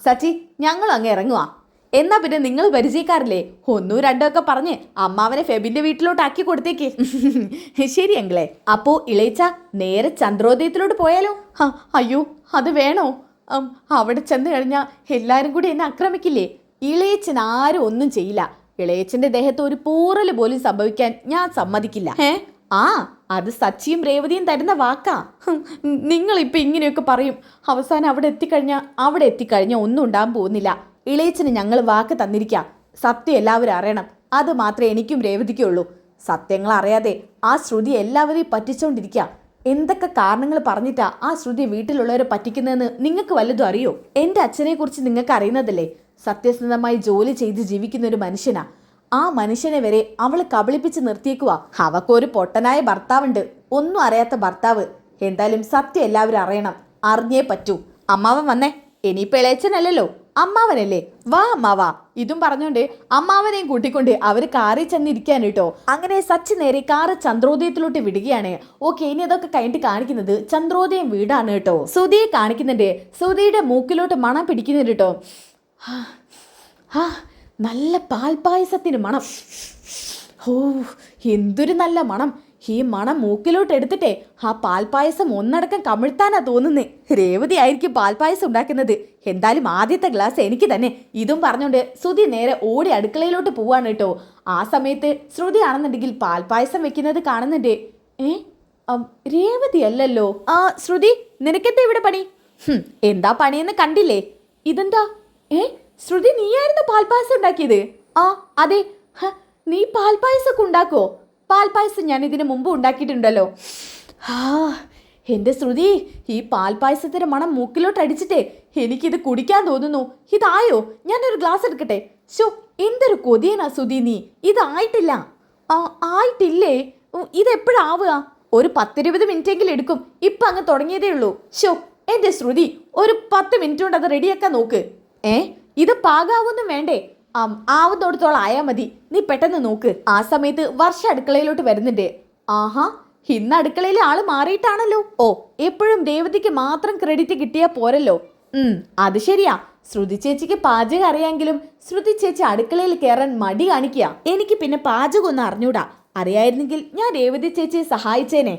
സച്ചി, ഞങ്ങളും അങ്ങ് ഇറങ്ങുവാ. എന്നാ പിന്നെ നിങ്ങൾ പരിചയക്കാരില്ലേ, ഒന്നോ രണ്ടോ ഒക്കെ പറഞ്ഞ് അമ്മാവനെ ഫെബിന്റെ വീട്ടിലോട്ട് ആക്കി കൊടുത്തേക്ക്. ശരി അങ്കിളെ. അപ്പോ ഇളയച്ച നേരെ ചന്ദ്രോദയത്തിലോട്ട് പോയാലോ? അയ്യോ അത് വേണോ? അവിടെ ചെന്ന് കഴിഞ്ഞാൽ എല്ലാരും കൂടി എന്നെ ആക്രമിക്കില്ലേ? ഇളയച്ചൻ ആരും ഒന്നും ചെയ്യില്ല. ഇളയച്ചന്റെ ദേഹത്ത് ഒരു പൂറല് പോലും സംഭവിക്കാൻ ഞാൻ സമ്മതിക്കില്ല. അത് സച്ചിയും രേവതിയും തരുന്ന വാക്കാ. നിങ്ങളിപ്പോൾ ഇങ്ങനെയൊക്കെ പറയും, അവസാനം അവിടെ എത്തിക്കഴിഞ്ഞാൽ ഒന്നും ഉണ്ടാകാൻ പോകുന്നില്ല. ഇളയച്ചന് ഞങ്ങൾ വാക്ക് തന്നിരിക്കാം. സത്യം എല്ലാവരും അറിയണം. അത് മാത്രമേ എനിക്കും രേവതിക്കും ഉള്ളൂ. സത്യങ്ങൾ അറിയാതെ ആ ശ്രുതി എല്ലാവരെയും പറ്റിച്ചോണ്ടിരിക്കുക. എന്തൊക്കെ കാരണങ്ങൾ പറഞ്ഞിട്ടാ ആ ശ്രുതി വീട്ടിലുള്ളവരെ പറ്റിക്കുന്നതെന്ന് നിങ്ങൾക്ക് വല്ലതും അറിയോ? എൻ്റെ അച്ഛനെ കുറിച്ച് നിങ്ങൾക്ക് അറിയുന്നതല്ലേ? സത്യസന്ധമായി ജോലി ചെയ്ത് ജീവിക്കുന്ന ഒരു മനുഷ്യനാ. ആ മനുഷ്യനെ വരെ അവൾ കബളിപ്പിച്ച് നിർത്തിയേക്കുക. അവക്കൊരു പൊട്ടനായ ഭർത്താവുണ്ട്, ഒന്നും അറിയാത്ത ഭർത്താവ്. എന്തായാലും സത്യം എല്ലാവരും അറിയണം, അറിഞ്ഞേ പറ്റൂ. അമ്മാവൻ വന്നേ. ഇനിയിപ്പോൾ ഇളയച്ചനല്ലല്ലോ, അമ്മാവനല്ലേ? വാ അമ്മാവാ. ഇതും പറഞ്ഞോണ്ട് അമ്മാവനെയും കൂട്ടിക്കൊണ്ട് അവര് കാറിൽ ചെന്നിരിക്കാൻ കേട്ടോ. അങ്ങനെ സച്ചി നേരെ കാറ് ചന്ദ്രോദയത്തിലോട്ട് വിടുകയാണ്. ഓക്കെ, ഇനി അതൊക്കെ കഴിഞ്ഞിട്ട് കാണിക്കുന്നത് ചന്ദ്രോദയം വീടാണ് കേട്ടോ. സുധിയെ കാണിക്കുന്നുണ്ട്. സുധിയുടെ മൂക്കിലോട്ട് മണം പിടിക്കുന്നുണ്ട് കേട്ടോ. നല്ല പാൽപായസത്തിന് മണം. ഓ എന്തൊരു നല്ല മണം. ഈ മണം മൂക്കിലോട്ട് എടുത്തിട്ടേ ആ പാൽപായസം ഒന്നടക്കം കമിഴ്ത്താനാ തോന്നുന്നേ. രേവതി ആയിരിക്കും പാൽപായസം ഉണ്ടാക്കുന്നത്. എന്തായാലും ആദ്യത്തെ ഗ്ലാസ് എനിക്ക് തന്നെ. ഇതും പറഞ്ഞുകൊണ്ട് ശ്രുതി നേരെ ഓടി അടുക്കളയിലോട്ട് പോവാണ് കേട്ടോ. ആ സമയത്ത് ശ്രുതി ആണെന്നുണ്ടെങ്കിൽ പാൽപായസം വെക്കുന്നത് കാണുന്നുണ്ട്. രേവതി അല്ലല്ലോ. ശ്രുതി, നിനക്കെന്താ ഇവിടെ പണി? എന്താ പണിയെന്ന് കണ്ടില്ലേ? ഇതെന്താ? ശ്രുതി, നീയായിരുന്നു പാൽപായസം ഉണ്ടാക്കിയത്? അതെ. നീ പാൽപായസമൊക്കെ ഉണ്ടാക്കോ? പാൽപായസം ഞാൻ ഇതിനു മുമ്പ് ഉണ്ടാക്കിയിട്ടുണ്ടല്ലോ. എൻ്റെ ശ്രുതി, ഈ പാൽപായസത്തിന്റെ മണം മൂക്കിലോട്ട് അടിച്ചിട്ടേ എനിക്കിത് കുടിക്കാൻ തോന്നുന്നു. ഇതായോ? ഞാനൊരു ഗ്ലാസ് എടുക്കട്ടെ. എന്തൊരു കൊതിയനാ ശ്രുതി നീ. ഇതായിട്ടില്ല. ആയിട്ടില്ലേ? ഇതെപ്പോഴാവുക? ഒരു 10-20 മിനിറ്റെങ്കിലും എടുക്കും. ഇപ്പം അങ്ങ് തുടങ്ങിയതേ ഉള്ളൂ. എൻ്റെ ശ്രുതി, ഒരു 10 മിനിറ്റ് കൊണ്ട് അത് റെഡിയാക്കാൻ നോക്ക്. ഇത് പാകാവൊന്നും വേണ്ടേ? ആവുന്നോടത്തോളം ആയാൽ മതി. നീ പെട്ടെന്ന് നോക്ക്. ആ സമയത്ത് വർഷ അടുക്കളയിലോട്ട് വരുന്നുണ്ട്. ഇന്ന് അടുക്കളയിലെ ആള് മാറിയിട്ടാണല്ലോ. എപ്പോഴും രേവതിക്ക് മാത്രം ക്രെഡിറ്റ് കിട്ടിയാൽ പോരല്ലോ. അത് ശരിയാ. ശ്രുതി ചേച്ചിക്ക് പാചകം അറിയാമെങ്കിലും ശ്രുതി ചേച്ചി അടുക്കളയിൽ കയറാൻ മടി കാണിക്കുക. എനിക്ക് പിന്നെ പാചകം ഒന്നും അറിഞ്ഞൂടാ. അറിയായിരുന്നെങ്കിൽ ഞാൻ രേവതി ചേച്ചിയെ സഹായിച്ചേനെ.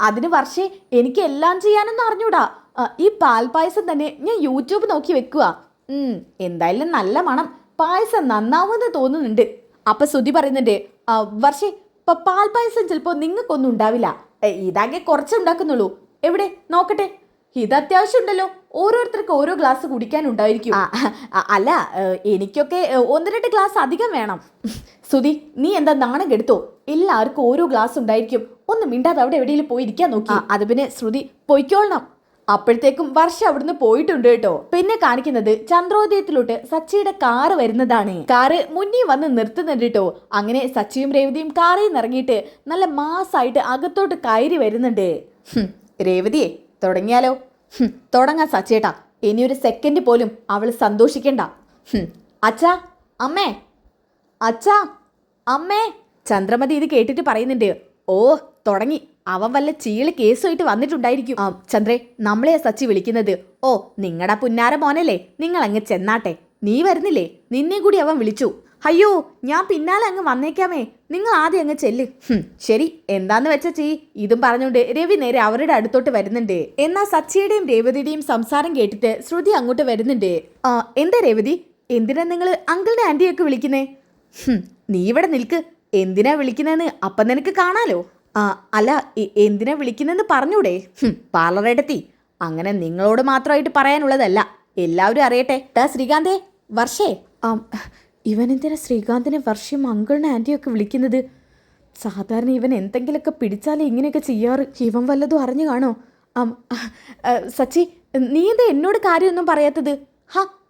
അതിന് വർഷേ എനിക്ക് എല്ലാം ചെയ്യാനൊന്നും അറിഞ്ഞൂടാ. ഈ പാൽപായസം തന്നെ ഞാൻ യൂട്യൂബ് നോക്കി വെക്കുക. എന്തായാലും നല്ല മണം. പായസം നന്നാവുമെന്ന് തോന്നുന്നുണ്ട്. അപ്പൊ ശ്രുതി പറയുന്നുണ്ട്, വർഷേ പാൽപായസം ചിലപ്പോൾ നിങ്ങൾക്കൊന്നും ഉണ്ടാവില്ല. ഇതാകെ കുറച്ചുണ്ടാക്കുന്നുള്ളൂ. എവിടെ നോക്കട്ടെ. ഇത് അത്യാവശ്യം ഉണ്ടല്ലോ. ഓരോരുത്തർക്ക് ഓരോ ഗ്ലാസ് കുടിക്കാനുണ്ടായിരിക്കും. അല്ല, എനിക്കൊക്കെ 1-2 ഗ്ലാസ് അധികം വേണം. ശ്രുതി, നീ എന്താ നാണം കെടുത്തോ? എല്ലാവർക്കും ഓരോ ഗ്ലാസ് ഉണ്ടായിരിക്കും. ഒന്നും മിണ്ടാതെ അവിടെ എവിടെയെങ്കിലും പോയി ഇരിക്കാൻ നോക്കി. അത് പിന്നെ ശ്രുതി പൊയ്ക്കോളണം. അപ്പോഴത്തേക്കും വർഷ അവിടുന്ന് പോയിട്ടുണ്ട് കേട്ടോ. പിന്നെ കാണിക്കുന്നത് ചന്ദ്രോദയത്തിലോട്ട് സച്ചിയുടെ കാറ് വരുന്നതാണ്. കാറ് മുന്നിൽ വന്ന് നിർത്തുന്നുണ്ട് കേട്ടോ. അങ്ങനെ സച്ചിയും രേവതിയും കാറിൽ നിന്ന് ഇറങ്ങിയിട്ട് നല്ല മാസായിട്ട് അകത്തോട്ട് കയറി വരുന്നുണ്ട്. രേവതിയെ, തുടങ്ങിയാലോ? തുടങ്ങാൻ സച്ചേട്ടാ. ഇനിയൊരു സെക്കൻഡ് പോലും അവൾ സന്തോഷിക്കണ്ട. അച്ഛാ, അമ്മേ, അച്ഛാ, അമ്മേ. ചന്ദ്രമതി ഇത് കേട്ടിട്ട് പറയുന്നുണ്ട്, ഓ തുടങ്ങി, അവൻ വല്ല ചീള് കേസുമായിട്ട് വന്നിട്ടുണ്ടായിരിക്കും. ചന്ദ്രേ, നമ്മളെയാ സച്ചി വിളിക്കുന്നത്. ഓ, നിങ്ങടെ പുന്നാര മോനല്ലേ, നിങ്ങൾ അങ്ങ് ചെന്നാട്ടെ. നീ വരുന്നില്ലേ? നിന്നെ കൂടി അവൻ വിളിച്ചു. അയ്യോ, ഞാൻ പിന്നാലെ അങ്ങ് വന്നേക്കാമേ, നിങ്ങൾ ആദ്യം അങ്ങ് ചെല്ല്. ശരി, എന്താന്ന് വെച്ചാ ചെയ്. ഇതും പറഞ്ഞുകൊണ്ട് രവി നേരെ അവരുടെ അടുത്തോട്ട് വരുന്നുണ്ട്. എന്നാ സച്ചിയുടെയും രേവതിയുടെയും സംസാരം കേട്ടിട്ട് ശ്രുതി അങ്ങോട്ട് വരുന്നുണ്ട്. എന്താ രേവതി, എന്തിനാ നിങ്ങൾ അങ്കിളിനെ ആന്റിയൊക്കെ വിളിക്കുന്നേ? നീ ഇവിടെ നിൽക്ക്. എന്തിനാ വിളിക്കുന്നതെന്ന് അപ്പം നിനക്ക് കാണാലോ. അല്ല, എന്തിനാ വിളിക്കുന്നെന്ന് പറഞ്ഞൂടെ? പാർലറെടുത്തി, അങ്ങനെ നിങ്ങളോട് മാത്രമായിട്ട് പറയാനുള്ളതല്ല, എല്ലാവരും അറിയട്ടെ. ശ്രീകാന്തേ, വർഷേ. ഇവനെന്തിനാ ശ്രീകാന്തിനെ വർഷയും അങ്കിളിനെ ആൻറ്റിയൊക്കെ വിളിക്കുന്നത്? സാധാരണ ഇവൻ എന്തെങ്കിലുമൊക്കെ പിടിച്ചാലേ ഇങ്ങനെയൊക്കെ ചെയ്യാറ്. ഇവൻ വല്ലതും അറിഞ്ഞു കാണോ? സച്ചി, നീ എന്താ എന്നോട് കാര്യമൊന്നും പറയാത്തത്?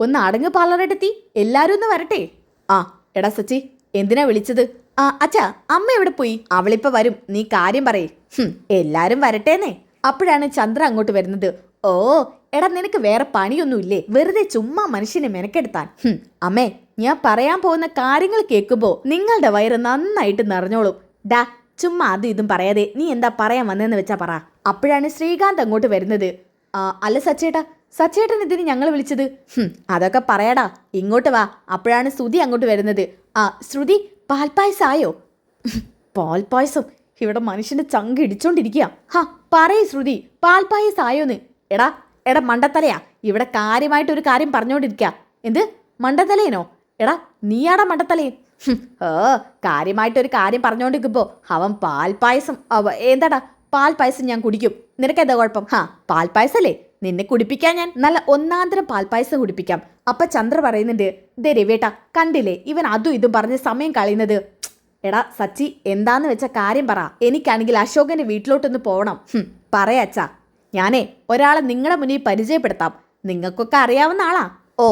ഒന്ന് അടങ്ങ് പാർലറെടുത്തി, എല്ലാവരും ഒന്ന് വരട്ടെ. എടാ സച്ചി, എന്തിനാ വിളിച്ചത്? അച്ഛാ, അമ്മ എവിടെ പോയി? അവളിപ്പോ വരും, നീ കാര്യം പറയേ. എല്ലാരും വരട്ടേന്നേ. അപ്പോഴാണ് ചന്ദ്ര അങ്ങോട്ട് വരുന്നത്. ഓ എടാ, നിനക്ക് വേറെ പണിയൊന്നുമില്ലേ? വെറുതെ ചുമ്മാ മനുഷ്യനെ മെനക്കെടുത്താൻ. അമ്മേ, ഞാൻ പറയാൻ പോകുന്ന കാര്യങ്ങൾ കേൾക്കുമ്പോ നിങ്ങളുടെ വയറ് നന്നായിട്ട് നിറഞ്ഞോളും. ഡാ, ചുമ്മാ അതും ഇതും പറയാതെ നീ എന്താ പറയാൻ വന്നതെന്ന് വെച്ചാ പറ. അപ്പോഴാണ് ശ്രീകാന്ത് അങ്ങോട്ട് വരുന്നത്. അല്ല സച്ചേട്ടാ, സച്ചേട്ടൻ ഇതിന് ഞങ്ങൾ വിളിച്ചത്? അതൊക്കെ പറയാടാ, ഇങ്ങോട്ട് വാ. അപ്പോഴാണ് ശ്രുതി അങ്ങോട്ട് വരുന്നത്. ശ്രുതി, പാൽപ്പായസായോ? പാൽപ്പായസം? ഇവിടെ മനുഷ്യന്റെ ചങ്ക് ഇടിച്ചോണ്ടിരിക്കുക. പറയ് ശ്രുതി, പാൽപ്പായസായോന്ന്? എടാ മണ്ടത്തലയാ, ഇവിടെ കാര്യമായിട്ടൊരു കാര്യം പറഞ്ഞോണ്ടിരിക്കുക. എന്ത് മണ്ടത്തലേനോ? എടാ നീയാടാ മണ്ടത്തലയും. കാര്യമായിട്ടൊരു കാര്യം പറഞ്ഞോണ്ടിരിക്കുമ്പോ അവൻ പാൽപ്പായസം. എന്താടാ, പാൽപ്പായസം ഞാൻ കുടിക്കും, നിനക്കെന്താ കുഴപ്പം? പാൽപ്പായസല്ലേ, നിന്നെ കുടിപ്പിക്കാൻ ഞാൻ നല്ല ഒന്നാന്തരം പാൽപ്പായസം കുടിപ്പിക്കാം. അപ്പൊ ചന്ദ്ര പറയുന്നുണ്ട്, ദേ രവേട്ട, കണ്ടില്ലേ ഇവൻ അതും ഇതും പറഞ്ഞ് സമയം കളയുന്നത്. എടാ സച്ചി, എന്താന്ന് വെച്ച കാര്യം പറ. എനിക്കാണെങ്കിൽ അശോകന്റെ വീട്ടിലോട്ടൊന്ന് പോകണം. പറയാച്ചാ, ഞാനേ ഒരാളെ നിങ്ങളുടെ മുന്നിൽ പരിചയപ്പെടുത്താം. നിങ്ങൾക്കൊക്കെ അറിയാവുന്ന ആളാ. ഓ,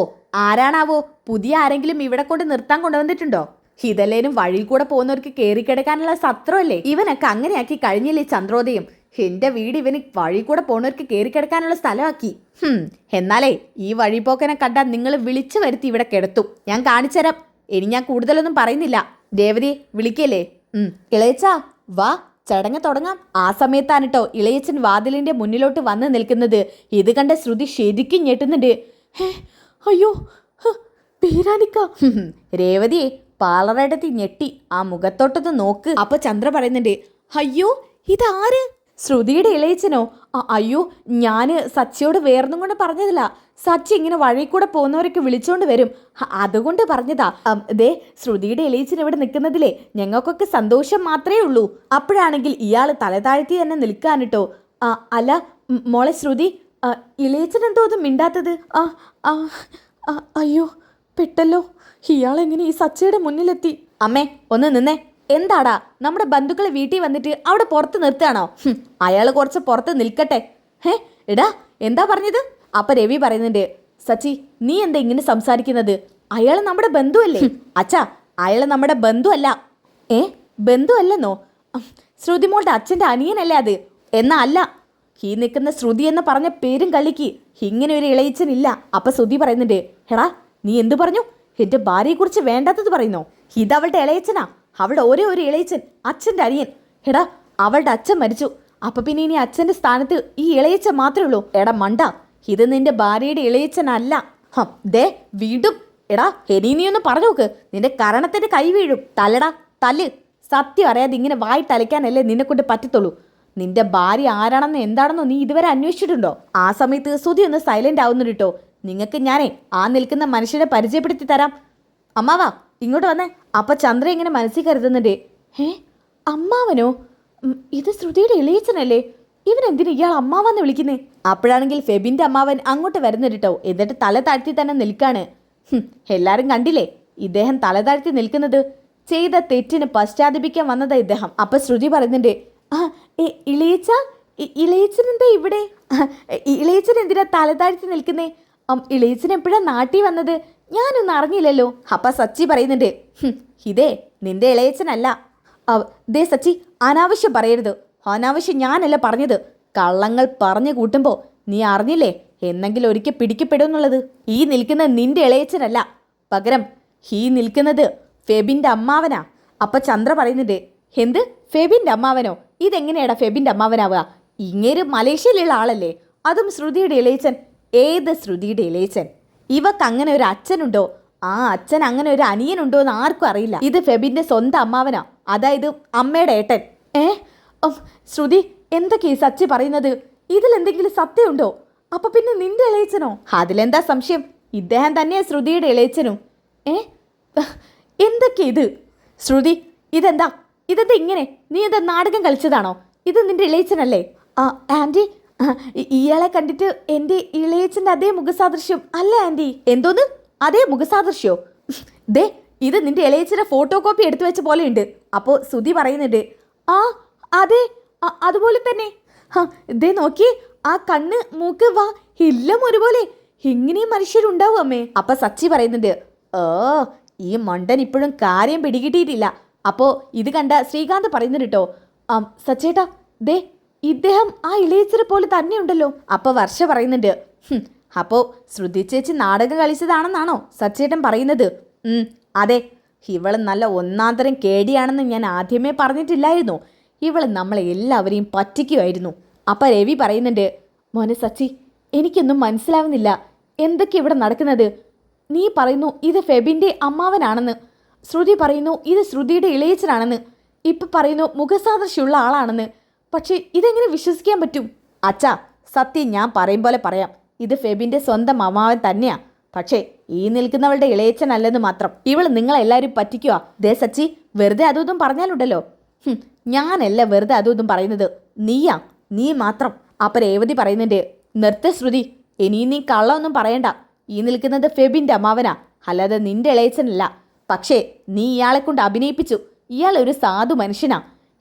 ആരാണാവോ? പുതിയ ആരെങ്കിലും ഇവിടെ കൊണ്ട് നിർത്താൻ കൊണ്ടുവന്നിട്ടുണ്ടോ? ഇതല്ലേനും വഴിയിൽ കൂടെ പോകുന്നവർക്ക് കയറിക്കിടക്കാനുള്ള സത്രമല്ലേ? ഇവനൊക്കെ അങ്ങനെയാക്കി കഴിഞ്ഞില്ലേ ചന്ദ്രോദയം? എന്റെ വീട് ഇവന് വഴി കൂടെ പോണവർക്ക് കയറിക്കിടക്കാനുള്ള സ്ഥലമാക്കി. എന്നാലേ ഈ വഴിപോക്കനെ കണ്ടാൽ നിങ്ങൾ വിളിച്ചു വരുത്തി ഇവിടെ കിടത്തും. ഞാൻ കാണിച്ചുതരാം. ഇനി ഞാൻ കൂടുതലൊന്നും പറയുന്നില്ല. രേവതി, വിളിക്കല്ലേ? ഇളയച്ചാ, വാ, ചടങ്ങ് തുടങ്ങാം. ആ സമയത്താണ് കേട്ടോ ഇളയച്ചൻ വാതിലിന്റെ മുന്നിലോട്ട് വന്ന് നിൽക്കുന്നത്. ഇത് കണ്ട ശ്രുതി ശരിക്കും ഞെട്ടുന്നുണ്ട്. അയ്യോ, പീരാനിക്ക. രേവതിയെ പാർലറെടുത്ത് ഞെട്ടി ആ മുഖത്തോട്ടൊന്ന് നോക്ക്. അപ്പൊ ചന്ദ്ര പറയുന്നുണ്ട്, അയ്യോ ഇതാര്? ശ്രുതിയുടെ ഇളയച്ചനോ? അയ്യോ, ഞാന് സച്ചിയോട് വേറൊന്നും കൊണ്ട് പറഞ്ഞതില്ല. സച്ചി ഇങ്ങനെ വഴി കൂടെ പോകുന്നവരൊക്കെ വിളിച്ചോണ്ട് വരും, അതുകൊണ്ട് പറഞ്ഞതാ. ദേ, ശ്രുതിയുടെ ഇളയച്ചൻ ഇവിടെ നിൽക്കുന്നതിലേ ഞങ്ങൾക്കൊക്കെ സന്തോഷം മാത്രമേ ഉള്ളൂ. അപ്പോഴാണെങ്കിൽ ഇയാൾ തലതാഴ്ത്തി തന്നെ നിൽക്കാനിട്ടോ. അല്ല മോളെ ശ്രുതി, ഇളയച്ചൻ എന്തോ ഒന്നും മിണ്ടാത്തത്? അയ്യോ, പെട്ടല്ലോ, ഇയാളെങ്ങനെ ഈ സച്ചിയുടെ മുന്നിലെത്തി? അമ്മേ, ഒന്ന് നിന്നേ. എന്താടാ, നമ്മുടെ ബന്ധുക്കളെ വീട്ടിൽ വന്നിട്ട് അവിടെ പുറത്ത് നിർത്തുകയാണോ? അയാൾ കുറച്ച് പുറത്ത് നിൽക്കട്ടെ. എടാ, എന്താ പറഞ്ഞത്? അപ്പൊ രവി പറയുന്നുണ്ട്, സച്ചി നീ എന്താ ഇങ്ങനെ സംസാരിക്കുന്നത്? അയാൾ നമ്മുടെ ബന്ധുവല്ലേ? അച്ഛാ, അയാൾ നമ്മുടെ ബന്ധുവല്ല. ബന്ധുവല്ലെന്നോ? ശ്രുതിമോളുടെ അച്ഛൻ്റെ അനിയനല്ലേ അത്? എന്നാ അല്ല, ഈ നിൽക്കുന്ന ശ്രുതി എന്ന് പറഞ്ഞ പേരും കളിക്ക് ഇങ്ങനെ ഒരു ഇളയച്ചനില്ല. അപ്പൊ ശ്രുതി പറയുന്നുണ്ട്, എടാ നീ എന്തു പറഞ്ഞു? എന്റെ ഭാര്യയെക്കുറിച്ച് വേണ്ടാത്തത് പറയുന്നോ? ഇതവളുടെ ഇളയച്ചനാ, അവളുടെ ഒരേ ഒരു ഇളയച്ചൻ, അച്ഛൻ്റെ അനിയൻ. എടാ, അവളുടെ അച്ഛൻ മരിച്ചു. അപ്പൊ പിന്നെ ഇനി അച്ഛൻ്റെ സ്ഥാനത്ത് ഈ ഇളയച്ചൻ മാത്രമേ ഉള്ളൂ. എടാ മണ്ട, ഇത് നിന്റെ ഭാര്യയുടെ ഇളയച്ചനല്ല. ദേ വീണ്ടും. എടാ നീയൊന്ന് പറഞ്ഞു നോക്ക്, നിന്റെ കരണത്തിന്റെ കൈ വീഴും. തല്ലടാ, തല്ല്. സത്യം അറിയാതെ ഇങ്ങനെ വായി തലയ്ക്കാനല്ലേ നിന്നെ കൊണ്ട് പറ്റത്തുള്ളൂ. നിന്റെ ഭാര്യ ആരാണെന്നോ എന്താണെന്നോ നീ ഇതുവരെ അന്വേഷിച്ചിട്ടുണ്ടോ? ആ സമയത്ത് ശ്രുതി ഒന്ന് സൈലന്റ് ആവുന്നുണ്ട് കേട്ടോ. നിങ്ങൾക്ക് ഞാനേ ആ നിൽക്കുന്ന മനുഷ്യനെ പരിചയപ്പെടുത്തി തരാം. അമ്മാവാ, ഇങ്ങോട്ട് വന്നേ. അപ്പൊ ചന്ദ്ര ഇങ്ങനെ മനസ്സിൽ കരുതുന്നുണ്ട്, അമ്മാവനോ? ഇത് ശ്രുതിയുടെ ഇളയച്ചനല്ലേ? ഇവനെന്തിനാ ഇയാൾ അമ്മാവെന്ന് വിളിക്കുന്നേ? അപ്പോഴാണെങ്കിൽ ഫെബിന്റെ അമ്മാവൻ അങ്ങോട്ട് വരുന്നുണ്ട് കേട്ടോ. എന്നിട്ട് തല താഴ്ത്തി തന്നെ നിൽക്കാണ്. എല്ലാരും കണ്ടില്ലേ ഇദ്ദേഹം തല താഴ്ത്തി നിൽക്കുന്നത്? ചെയ്ത തെറ്റിന് പശ്ചാത്തപിക്കാൻ വന്നതാ ഇദ്ദേഹം. അപ്പൊ ശ്രുതി പറയുന്നുണ്ട്, ഇളയച്ച, ഇളയച്ചൻ എന്താ ഇവിടെ? ഇളയച്ചൻ എന്തിനാ തല താഴ്ത്തി നിൽക്കുന്നേ? ഇളയച്ചൻ എപ്പോഴാ നാട്ടിൽ വന്നത്? ഞാനൊന്നും അറിഞ്ഞില്ലല്ലോ. അപ്പൊ സച്ചി പറയുന്നുണ്ട്, ഇതേ നിന്റെ ഇളയച്ചനല്ല. ദേ സച്ചി, അനാവശ്യം പറയരുത്. അനാവശ്യം ഞാനല്ല പറഞ്ഞത്. കള്ളങ്ങൾ പറഞ്ഞു കൂട്ടുമ്പോ നീ അറിഞ്ഞില്ലേ എന്നെങ്കിലും ഒരിക്കൽ പിടിക്കപ്പെടുമെന്നുള്ളത്? ഈ നിൽക്കുന്ന നിന്റെ ഇളയച്ചനല്ല, പകരം ഈ നിൽക്കുന്നത് ഫെബിന്റെ അമ്മാവനാ. അപ്പൊ ചന്ദ്ര പറയുന്നുണ്ട്, എന്ത് ഫെബിന്റെ അമ്മാവനോ? ഇതെങ്ങനെയാടാ ഫെബിന്റെ അമ്മാവനാവുക? ഇങ്ങേര് മലേഷ്യയിലുള്ള ആളല്ലേ, അതും ശ്രുതിയുടെ ഇളയച്ചൻ. ഏത് ശ്രുതിയുടെ ഇളയച്ചൻ? ഇവക്ക് അങ്ങനെ ഒരു അച്ഛനുണ്ടോ? ആ അച്ഛൻ അങ്ങനെ ഒരു അനിയനുണ്ടോ എന്ന് ആർക്കും അറിയില്ല. ഇത് ഫെബിന്റെ സ്വന്തം അമ്മാവനാ, അതായത് അമ്മയുടെ ഏട്ടൻ. ശ്രുതി, എന്തൊക്കെയാ സച്ചി പറയുന്നത്? ഇതിലെന്തെങ്കിലും സത്യമുണ്ടോ? അപ്പൊ പിന്നെ നിന്റെ ഇളയച്ചനോ? അതിലെന്താ സംശയം, ഇദ്ദേഹം തന്നെയാ ശ്രുതിയുടെ ഇളയച്ചനും. എന്തൊക്കെ ഇത് ശ്രുതി? ഇതെന്താ ഇങ്ങനെ? നീ എന്താ നാടകം കളിച്ചതാണോ? ഇത് നിന്റെ ഇളയച്ചനല്ലേ? ആൻറ്റി, ഇയാളെ കണ്ടിട്ട് എൻ്റെ ഇളയച്ചൻ്റെ അതേ മുഖസാദൃശ്യം അല്ല ആൻറ്റി. എന്തോന്ന് അതേ മുഖസാദൃശ്യോ? ദേ, ഇത് നിന്റെ ഇളയച്ചൻ്റെ ഫോട്ടോ കോപ്പി എടുത്തു വെച്ച പോലെ ഉണ്ട്. അപ്പോൾ ശ്രുതി പറയുന്നുണ്ട്, അതെ, അതുപോലെ തന്നെ. ദേ നോക്കി, ആ കണ്ണ്, മൂക്ക്, വാ എല്ലാം ഒരുപോലെ. ഇങ്ങനെയും മനുഷ്യരുണ്ടാവും അമ്മേ. അപ്പൊ സച്ചി പറയുന്നുണ്ട്, ഈ മണ്ടൻ ഇപ്പോഴും കാര്യം പിടികിട്ടിയിട്ടില്ല. അപ്പോ ഇത് കണ്ട ശ്രീകാന്ത് പറയുന്നുണ്ട് കേട്ടോ, സച്ചേട്ടാ ദേ ഇദ്ദേഹം ആ ഇളയച്ചനെ പോലെ തന്നെ ഉണ്ടല്ലോ. അപ്പൊ വർഷ പറയുന്നുണ്ട്, അപ്പോ ശ്രുതി ചേച്ചി നാടകം കളിച്ചതാണെന്നാണോ സച്ചേട്ടൻ പറയുന്നത്? അതെ, ഇവള് നല്ല ഒന്നാന്തരം കേടിയാണെന്ന് ഞാൻ ആദ്യമേ പറഞ്ഞിട്ടില്ലായിരുന്നു. ഇവള് നമ്മളെ എല്ലാവരെയും പറ്റിക്കുമായിരുന്നു. അപ്പൊ രവി പറയുന്നുണ്ട്, മോനെ സച്ചി, എനിക്കൊന്നും മനസ്സിലാവുന്നില്ല, എന്തൊക്കെ ഇവിടെ നടക്കുന്നത്? നീ പറയുന്നു ഇത് ഫെബിന്റെ അമ്മാവനാണെന്ന്, ശ്രുതി പറയുന്നു ഇത് ശ്രുതിയുടെ ഇളയച്ചനാണെന്ന്, ഇപ്പൊ പറയുന്നു മുഖസാദൃശ്യമുള്ള ആളാണെന്ന്. പക്ഷെ ഇതെങ്ങനെ വിശ്വസിക്കാൻ പറ്റും? അച്ഛാ, സത്യം ഞാൻ പറയും പോലെ പറയാം, ഇത് ഫെബിന്റെ സ്വന്തം അമ്മാവൻ തന്നെയാ. പക്ഷേ ഈ നിൽക്കുന്നവളുടെ ഇളയച്ചനല്ലെന്ന് മാത്രം. ഇവള് നിങ്ങളെല്ലാവരും പറ്റിക്കുക. ദേ സച്ചി, വെറുതെ അതും പറഞ്ഞാലുണ്ടല്ലോ. ഞാനല്ല വെറുതെ അതും പറയുന്നത്, നീയാ, നീ മാത്രം. അപ്പൊ രേവതി പറയുന്നുണ്ട്, നിർത്ത ശ്രുതി, ഇനിയും നീ കള്ളമൊന്നും പറയണ്ട. ഈ നിൽക്കുന്നത് ഫെബിന്റെ അമ്മാവനാ, അല്ലാതെ നിന്റെ ഇളയച്ചനല്ല. പക്ഷേ നീ ഇയാളെ കൊണ്ട് അഭിനയിപ്പിച്ചു. ഇയാൾ ഒരു സാധു മനുഷ്യനാ.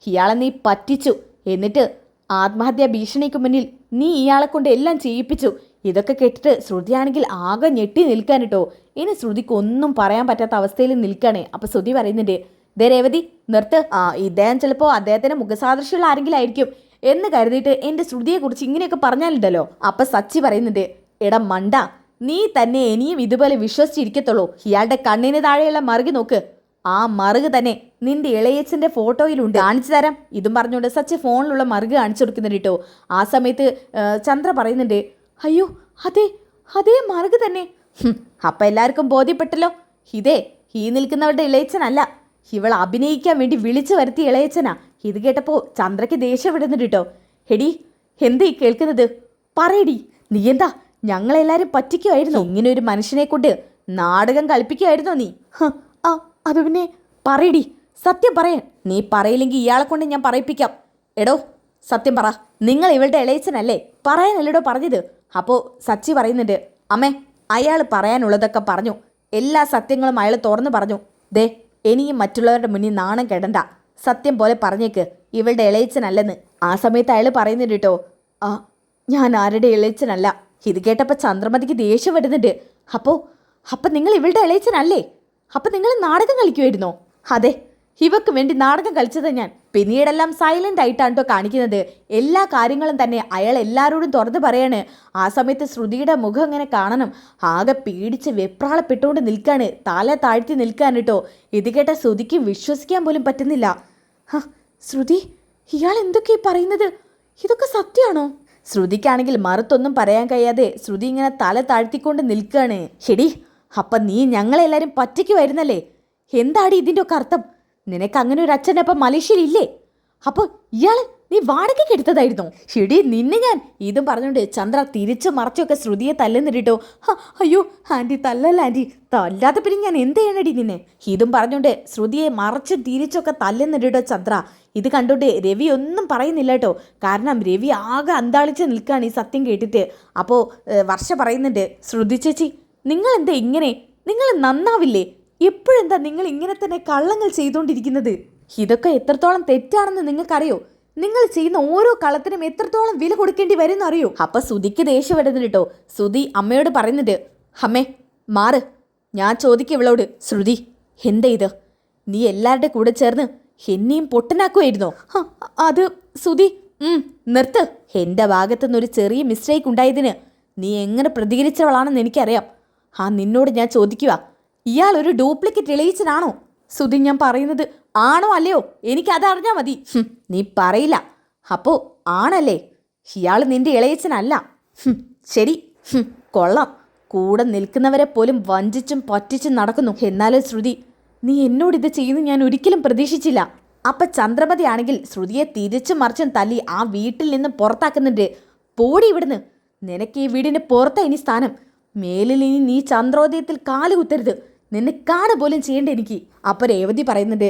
ഇയാളെ നീ പറ്റിച്ചു. എന്നിട്ട് ആത്മഹത്യാ ഭീഷണിക്ക് മുന്നിൽ നീ ഇയാളെ കൊണ്ട് എല്ലാം ചെയ്യിപ്പിച്ചു. ഇതൊക്കെ കേട്ടിട്ട് ശ്രുതിയാണെങ്കിൽ ആകെ ഞെട്ടി നിൽക്കാൻ കേട്ടോ. ഇനി ശ്രുതിക്ക് ഒന്നും പറയാൻ പറ്റാത്ത അവസ്ഥയിൽ നിൽക്കാണേ. അപ്പൊ ശ്രുതി പറയുന്നുണ്ട്, ദേ രേവതി, നിർത്ത്. ഇദ്ദേഹം ചിലപ്പോൾ അദ്ദേഹത്തിന്റെ മുഖസാദൃശ്യമുള്ള ആരെങ്കിലും ആയിരിക്കും എന്ന് കരുതിയിട്ട് എൻ്റെ ശ്രുതിയെക്കുറിച്ച് ഇങ്ങനെയൊക്കെ പറഞ്ഞാലുണ്ടല്ലോ. അപ്പൊ സച്ചി പറയുന്നുണ്ട്, എടാ മണ്ട, നീ തന്നെ ഇനിയും ഇതുപോലെ വിശ്വസിച്ചിരിക്കത്തുള്ളൂ. ഇയാളുടെ കണ്ണിന് താഴെയുള്ള മറുക് നോക്ക്, ആ മറുക് തന്നെ നിന്റെ ഇളയച്ചന്റെ ഫോട്ടോയിലുണ്ട്. കാണിച്ചു തരാം. ഇതും പറഞ്ഞുകൊണ്ട് സച്ചി ഫോണിലുള്ള മറുക് കാണിച്ചു കൊടുക്കുന്നുണ്ട് കേട്ടോ. ആ സമയത്ത് ചന്ദ്ര പറയുന്നുണ്ട്, അയ്യോ അതെ, അതേ മറുക് തന്നെ. അപ്പൊ എല്ലാവർക്കും ബോധ്യപ്പെട്ടല്ലോ, ഇതേ ഈ നിൽക്കുന്നവരുടെ ഇളയച്ചനല്ല, ഇവൾ അഭിനയിക്കാൻ വേണ്ടി വിളിച്ചു വരുത്തിയ ഇളയച്ചനാ. ഇത് കേട്ടപ്പോ ചന്ദ്രയ്ക്ക് ദേഷ്യം വിടുന്നുണ്ട് കേട്ടോ. എടി, എന്താ ഈ കേൾക്കുന്നത്? പറയടി, നീ എന്താ ഞങ്ങളെല്ലാരും പറ്റിക്കുമായിരുന്നോ? ഇങ്ങനെ ഒരു മനുഷ്യനെ കൊണ്ട് നാടകം കളിപ്പിക്കുമായിരുന്നോ നീ? അത് പിന്നെ പറയടി, സത്യം പറയാൻ. നീ പറയില്ലെങ്കിൽ ഇയാളെ കൊണ്ട് ഞാൻ പറയിപ്പിക്കാം. എടോ സത്യം പറ, നിങ്ങൾ ഇവളുടെ ഇളയച്ചനല്ലേ? പറയാനല്ലടോ പറഞ്ഞത്. അപ്പോൾ സച്ചി പറയുന്നുണ്ട്, അമ്മേ, അയാൾ പറയാനുള്ളതൊക്കെ പറഞ്ഞു, എല്ലാ സത്യങ്ങളും അയാൾ തുറന്നു പറഞ്ഞു. ദേ, ഇനിയും മറ്റുള്ളവരുടെ മുന്നിൽ നാണം കെടണ്ട, സത്യം പോലെ പറഞ്ഞേക്ക് ഇവളുടെ ഇളയച്ചനല്ലെന്ന്. ആ സമയത്ത് അയാൾ പറയുന്നുണ്ട് കേട്ടോ, ഞാൻ ആരുടെ ഇളയച്ചനല്ല. ഇത് കേട്ടപ്പോൾ ചന്ദ്രമതിക്ക് ദേഷ്യം വരുന്നുണ്ട്. അപ്പോൾ നിങ്ങൾ ഇവളുടെ ഇളയച്ചനല്ലേ? അപ്പം നിങ്ങൾ നാടകം കളിക്കുമായിരുന്നോ? അതെ, ഇവക്ക് വേണ്ടി നാടകം കളിച്ചത് ഞാൻ. പിന്നീടെല്ലാം സൈലന്റ് ആയിട്ടാണ് കേട്ടോ കാണിക്കുന്നത്. എല്ലാ കാര്യങ്ങളും തന്നെ അയാൾ എല്ലാവരോടും തുറന്ന് പറയാണ്. ആ സമയത്ത് ശ്രുതിയുടെ മുഖം ഇങ്ങനെ കാണണം, ആകെ പേടിച്ച് വെപ്രാളപ്പെട്ടുകൊണ്ട് നിൽക്കാണ്, തല താഴ്ത്തി നിൽക്കാൻ കേട്ടോ. ഇത് കേട്ട ശ്രുതിക്ക് വിശ്വസിക്കാൻ പോലും പറ്റുന്നില്ല. ശ്രുതി, ഇയാൾ എന്തൊക്കെയാ പറയുന്നത്? ഇതൊക്കെ സത്യമാണോ? ശ്രുതിക്കാണെങ്കിൽ മറുത്തൊന്നും പറയാൻ കഴിയാതെ ശ്രുതി ഇങ്ങനെ തല താഴ്ത്തിക്കൊണ്ട് നിൽക്കുകയാണ്. ശരി, അപ്പം നീ ഞങ്ങളെല്ലാവരും പറ്റിക്കുമായിരുന്നല്ലേ? എന്താടി ഇതിൻ്റെ ഒക്കെ അർത്ഥം? നിനക്ക് അങ്ങനെ ഒരു അച്ഛനപ്പം മലേഷ്യയിലില്ലേ? അപ്പോൾ ഇയാൾ നീ വാടകയ്ക്ക് എടുത്തതായിരുന്നോ? ഷെടി, നിന്നെ ഞാൻ. ഇതും പറഞ്ഞുകൊണ്ട് ചന്ദ്ര തിരിച്ചു മറച്ചൊക്കെ ശ്രുതിയെ തല്ലുന്നിട്ടോ. അയ്യോ ആൻറ്റി, തല്ലല്ല ആൻറ്റി, തല്ലാതെ പിന്നെ ഞാൻ എന്ത് ചെയ്യണടി നിന്നെ? ഇതും പറഞ്ഞുകൊണ്ട് ശ്രുതിയെ മറച്ചു തിരിച്ചൊക്കെ തല്ലുന്നിട്ടോ ചന്ദ്ര. ഇത് കണ്ടുകൊണ്ട് രവി ഒന്നും പറയുന്നില്ല കേട്ടോ. കാരണം രവി ആകെ അന്താളിച്ച് നിൽക്കുകയാണ് ഈ സത്യം കേട്ടിട്ട്. അപ്പോൾ വർഷ പറയുന്നുണ്ട്, ശ്രുതി ചേച്ചി, നിങ്ങൾ എന്താ ഇങ്ങനെ? നിങ്ങൾ നന്നാവില്ലേ? എപ്പോഴെന്താ നിങ്ങൾ ഇങ്ങനെ തന്നെ കള്ളങ്ങൾ ചെയ്തുകൊണ്ടിരിക്കുന്നത്? ഇതൊക്കെ എത്രത്തോളം തെറ്റാണെന്ന് നിങ്ങൾക്കറിയോ? നിങ്ങൾ ചെയ്യുന്ന ഓരോ കള്ളത്തിനും എത്രത്തോളം വില കൊടുക്കേണ്ടി വരും അറിയോ? അപ്പൊ സുധിക്ക് ദേഷ്യം വരുന്നുണ്ട് കേട്ടോ. സുധി അമ്മയോട് പറയുന്നുണ്ട്, അമ്മേ മാറ്, ഞാൻ ചോദിക്കും ഇവളോട്. ശ്രുതി, എന്താ ഇത്? നീ എല്ലാവരുടെ കൂടെ ചേർന്ന് എന്നെയും പൊട്ടനാക്കുമായിരുന്നോ? അത് സുധി, നിർത്ത്. എൻ്റെ ഭാഗത്തുനിന്ന് ഒരു ചെറിയ മിസ്റ്റേക്ക് ഉണ്ടായതിന് നീ എങ്ങനെ പ്രതികരിച്ചവളാണെന്ന് എനിക്കറിയാം. നിന്നോട് ഞാൻ ചോദിക്കുക, ഇയാൾ ഒരു ഡ്യൂപ്ലിക്കേറ്റ് ഇളയച്ചനാണോ? സുധി ഞാൻ പറയുന്നത് ആണോ അല്ലയോ എനിക്കതറിഞ്ഞാൽ മതി. നീ പറയില്ല. അപ്പോൾ ആണല്ലേ? ഇയാൾ നിന്റെ ഇളയച്ചനല്ല. ശരി, കൊള്ളാം. കൂടെ നിൽക്കുന്നവരെ പോലും വഞ്ചിച്ചും പറ്റിച്ചും നടക്കുന്നു. എന്നാലും ശ്രുതി, നീ എന്നോടിത് ചെയ്യുന്നു ഞാൻ ഒരിക്കലും പ്രതീക്ഷിച്ചില്ല. അപ്പം ചന്ദ്രമതി ആണെങ്കിൽ ശ്രുതിയെ തിരിച്ചും മറിച്ചും തല്ലി ആ വീട്ടിൽ നിന്ന് പുറത്താക്കുന്നുണ്ട്. പോടി ഇവിടുന്ന്. നിനക്ക് ഈ വീടിന് പുറത്താ ഇനി സ്ഥാനം. മേലിൽ ഇനി നീ ചന്ദ്രോദയത്തിൽ കാല് കുത്തരുത്. നിന്നെ കാണ പോലും ചെയ്യേണ്ട എനിക്ക്. അപ്പം രേവതി പറയുന്നുണ്ട്,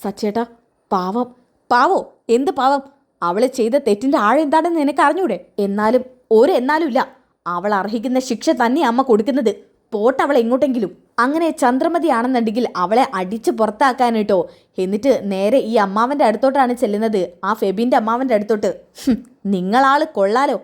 സച്ചേട്ടാ പാവം. പാവോ? എന്ത് പാവം? അവളെ ചെയ്ത തെറ്റിൻ്റെ ആഴം എന്താണെന്ന് നിനക്ക് അറിഞ്ഞൂടെ? എന്നാലും എന്നാലും ഇല്ല. അവൾ അർഹിക്കുന്ന ശിക്ഷ തന്നെ അമ്മ കൊടുക്കുന്നത്. പോട്ടവളെ എങ്ങോട്ടെങ്കിലും. അങ്ങനെ ചന്ദ്രമതി ആണെന്നുണ്ടെങ്കിൽ അവളെ അടിച്ച് പുറത്താക്കാനിട്ടോ. എന്നിട്ട് നേരെ ഈ അമ്മാവൻ്റെ അടുത്തോട്ടാണ് ചെല്ലുന്നത്, ആ ഫെബിൻ്റെ അമ്മാവൻ്റെ അടുത്തോട്ട്. നിങ്ങളാൾ കൊള്ളാലോ.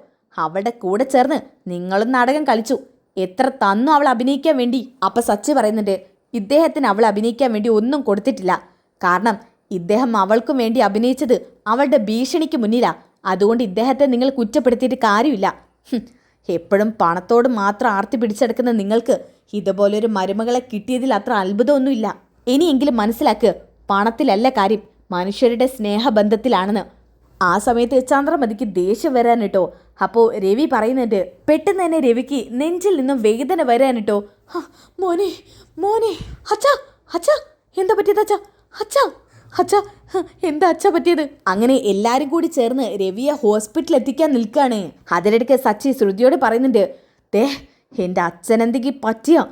അവളുടെ കൂടെ ചേർന്ന് നിങ്ങളും നാടകം കളിച്ചു. എത്ര തന്നു അവൾ അഭിനയിക്കാൻ വേണ്ടി. അപ്പം സച്ചി പറയുന്നുണ്ട്, ഇദ്ദേഹത്തിന് അവൾ അഭിനയിക്കാൻ വേണ്ടി ഒന്നും കൊടുത്തിട്ടില്ല. കാരണം ഇദ്ദേഹം അവൾക്കും വേണ്ടി അഭിനയിച്ചത് അവളുടെ ഭീഷണിക്ക് മുന്നിലാ. അതുകൊണ്ട് ഇദ്ദേഹത്തെ നിങ്ങൾ കുറ്റപ്പെടുത്തിയിട്ട് കാര്യമില്ല. എപ്പോഴും പണത്തോട് മാത്രം ആർത്തി പിടിച്ചെടുക്കുന്ന നിങ്ങൾക്ക് ഇതുപോലൊരു മരുമകളെ കിട്ടിയതിൽ അത്ര അത്ഭുതമൊന്നുമില്ല. ഇനിയെങ്കിലും മനസ്സിലാക്ക്, പണത്തിലല്ല കാര്യം, മനുഷ്യരുടെ സ്നേഹബന്ധത്തിലാണെന്ന്. ആ സമയത്ത് ചന്ദ്രമതിക്ക് ദേഷ്യം വരാനിട്ടോ. അപ്പോൾ രവി പറയുന്നുണ്ട്, പെട്ടെന്ന് തന്നെ രവിക്ക് നെഞ്ചിൽ നിന്നും വേദന വരാനിട്ടോ. മോനെ മോനെ, അച്ഛാ അച്ഛാ, എന്താ പറ്റിയത് അച്ഛാ? അച്ഛാ അച്ഛാ, എന്താ അച്ഛാ പറ്റിയത്? അങ്ങനെ എല്ലാവരും കൂടി ചേർന്ന് രവിയെ ഹോസ്പിറ്റലിൽ എത്തിക്കാൻ നിൽക്കുകയാണ്. അതിനിടയ്ക്ക് സച്ചി ശ്രുതിയോട് പറയുന്നുണ്ട്, ദേ എൻ്റെ അച്ഛനെന്തെങ്കിലും പറ്റിയോ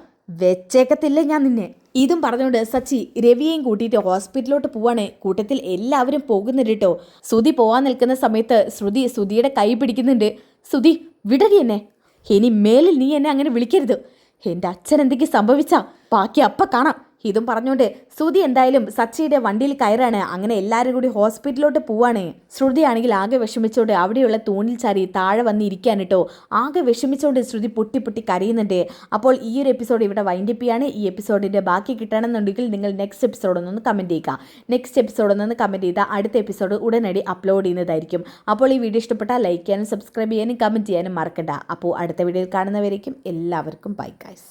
വെച്ചേക്കത്തില്ല ഞാൻ നിന്നെ. ഇതും പറഞ്ഞുകൊണ്ട് സച്ചി രവിയെയും കൂട്ടിയിട്ട് ഹോസ്പിറ്റലിലോട്ട് പോവാണ്. കൂട്ടത്തിൽ എല്ലാവരും പോകുന്നുണ്ട് കേട്ടോ. ശ്രുതി പോവാൻ നിൽക്കുന്ന സമയത്ത് ശ്രുതിയുടെ കൈ പിടിക്കുന്നുണ്ട്. ശ്രുതി വിടടി എന്നെ. ഇനി മേലിൽ നീ എന്നെ അങ്ങനെ വിളിക്കരുത്. എൻ്റെ അച്ഛൻ എന്തെങ്കിലും സംഭവിച്ചാ ബാക്കി അപ്പം കാണാം. ഇതും പറഞ്ഞുകൊണ്ട് ശ്രുതി എന്തായാലും സച്ചിയുടെ വണ്ടിയിൽ കയറാണ്. അങ്ങനെ എല്ലാവരും കൂടി ഹോസ്പിറ്റലിലോട്ട് പോവാണ്. ശ്രുതി ആണെങ്കിൽ ആകെ വിഷമിച്ചോണ്ട് അവിടെയുള്ള തൂണിൽ ചാരി താഴെ വന്ന് ഇരിക്കാൻ കേട്ടോ. ആകെ വിഷമിച്ചോണ്ട് ശ്രുതി പൊട്ടി പൊട്ടി കരയുന്നുണ്ട്. അപ്പോൾ ഈ ഒരു എപ്പിസോഡ് ഇവിടെ വൈൻഡപ്പ് ചെയ്യാണ്. ഈ എപ്പിസോഡിൻ്റെ ബാക്കി കിട്ടണമെന്നുണ്ടെങ്കിൽ നിങ്ങൾ നെക്സ്റ്റ് എപ്പിസോഡൊന്നൊന്ന് കമൻറ്റ് ചെയ്യുക. നെക്സ്റ്റ് എപ്പിസോഡൊന്നൊന്ന് കമൻറ്റ് ചെയ്താൽ അടുത്ത എപ്പിസോഡ് ഉടനടി അപ്ലോഡ് ചെയ്യുന്നതായിരിക്കും. അപ്പോൾ ഈ വീഡിയോ ഇഷ്ടപ്പെട്ടാൽ ലൈക്ക് ചെയ്യാനും സബ്സ്ക്രൈബ് ചെയ്യാനും കമൻറ്റ് ചെയ്യാനും മറക്കണ്ട. അപ്പോൾ അടുത്ത വീഡിയോയിൽ കാണുന്നവരേക്കും എല്ലാവർക്കും ബൈ ഗൈസ്.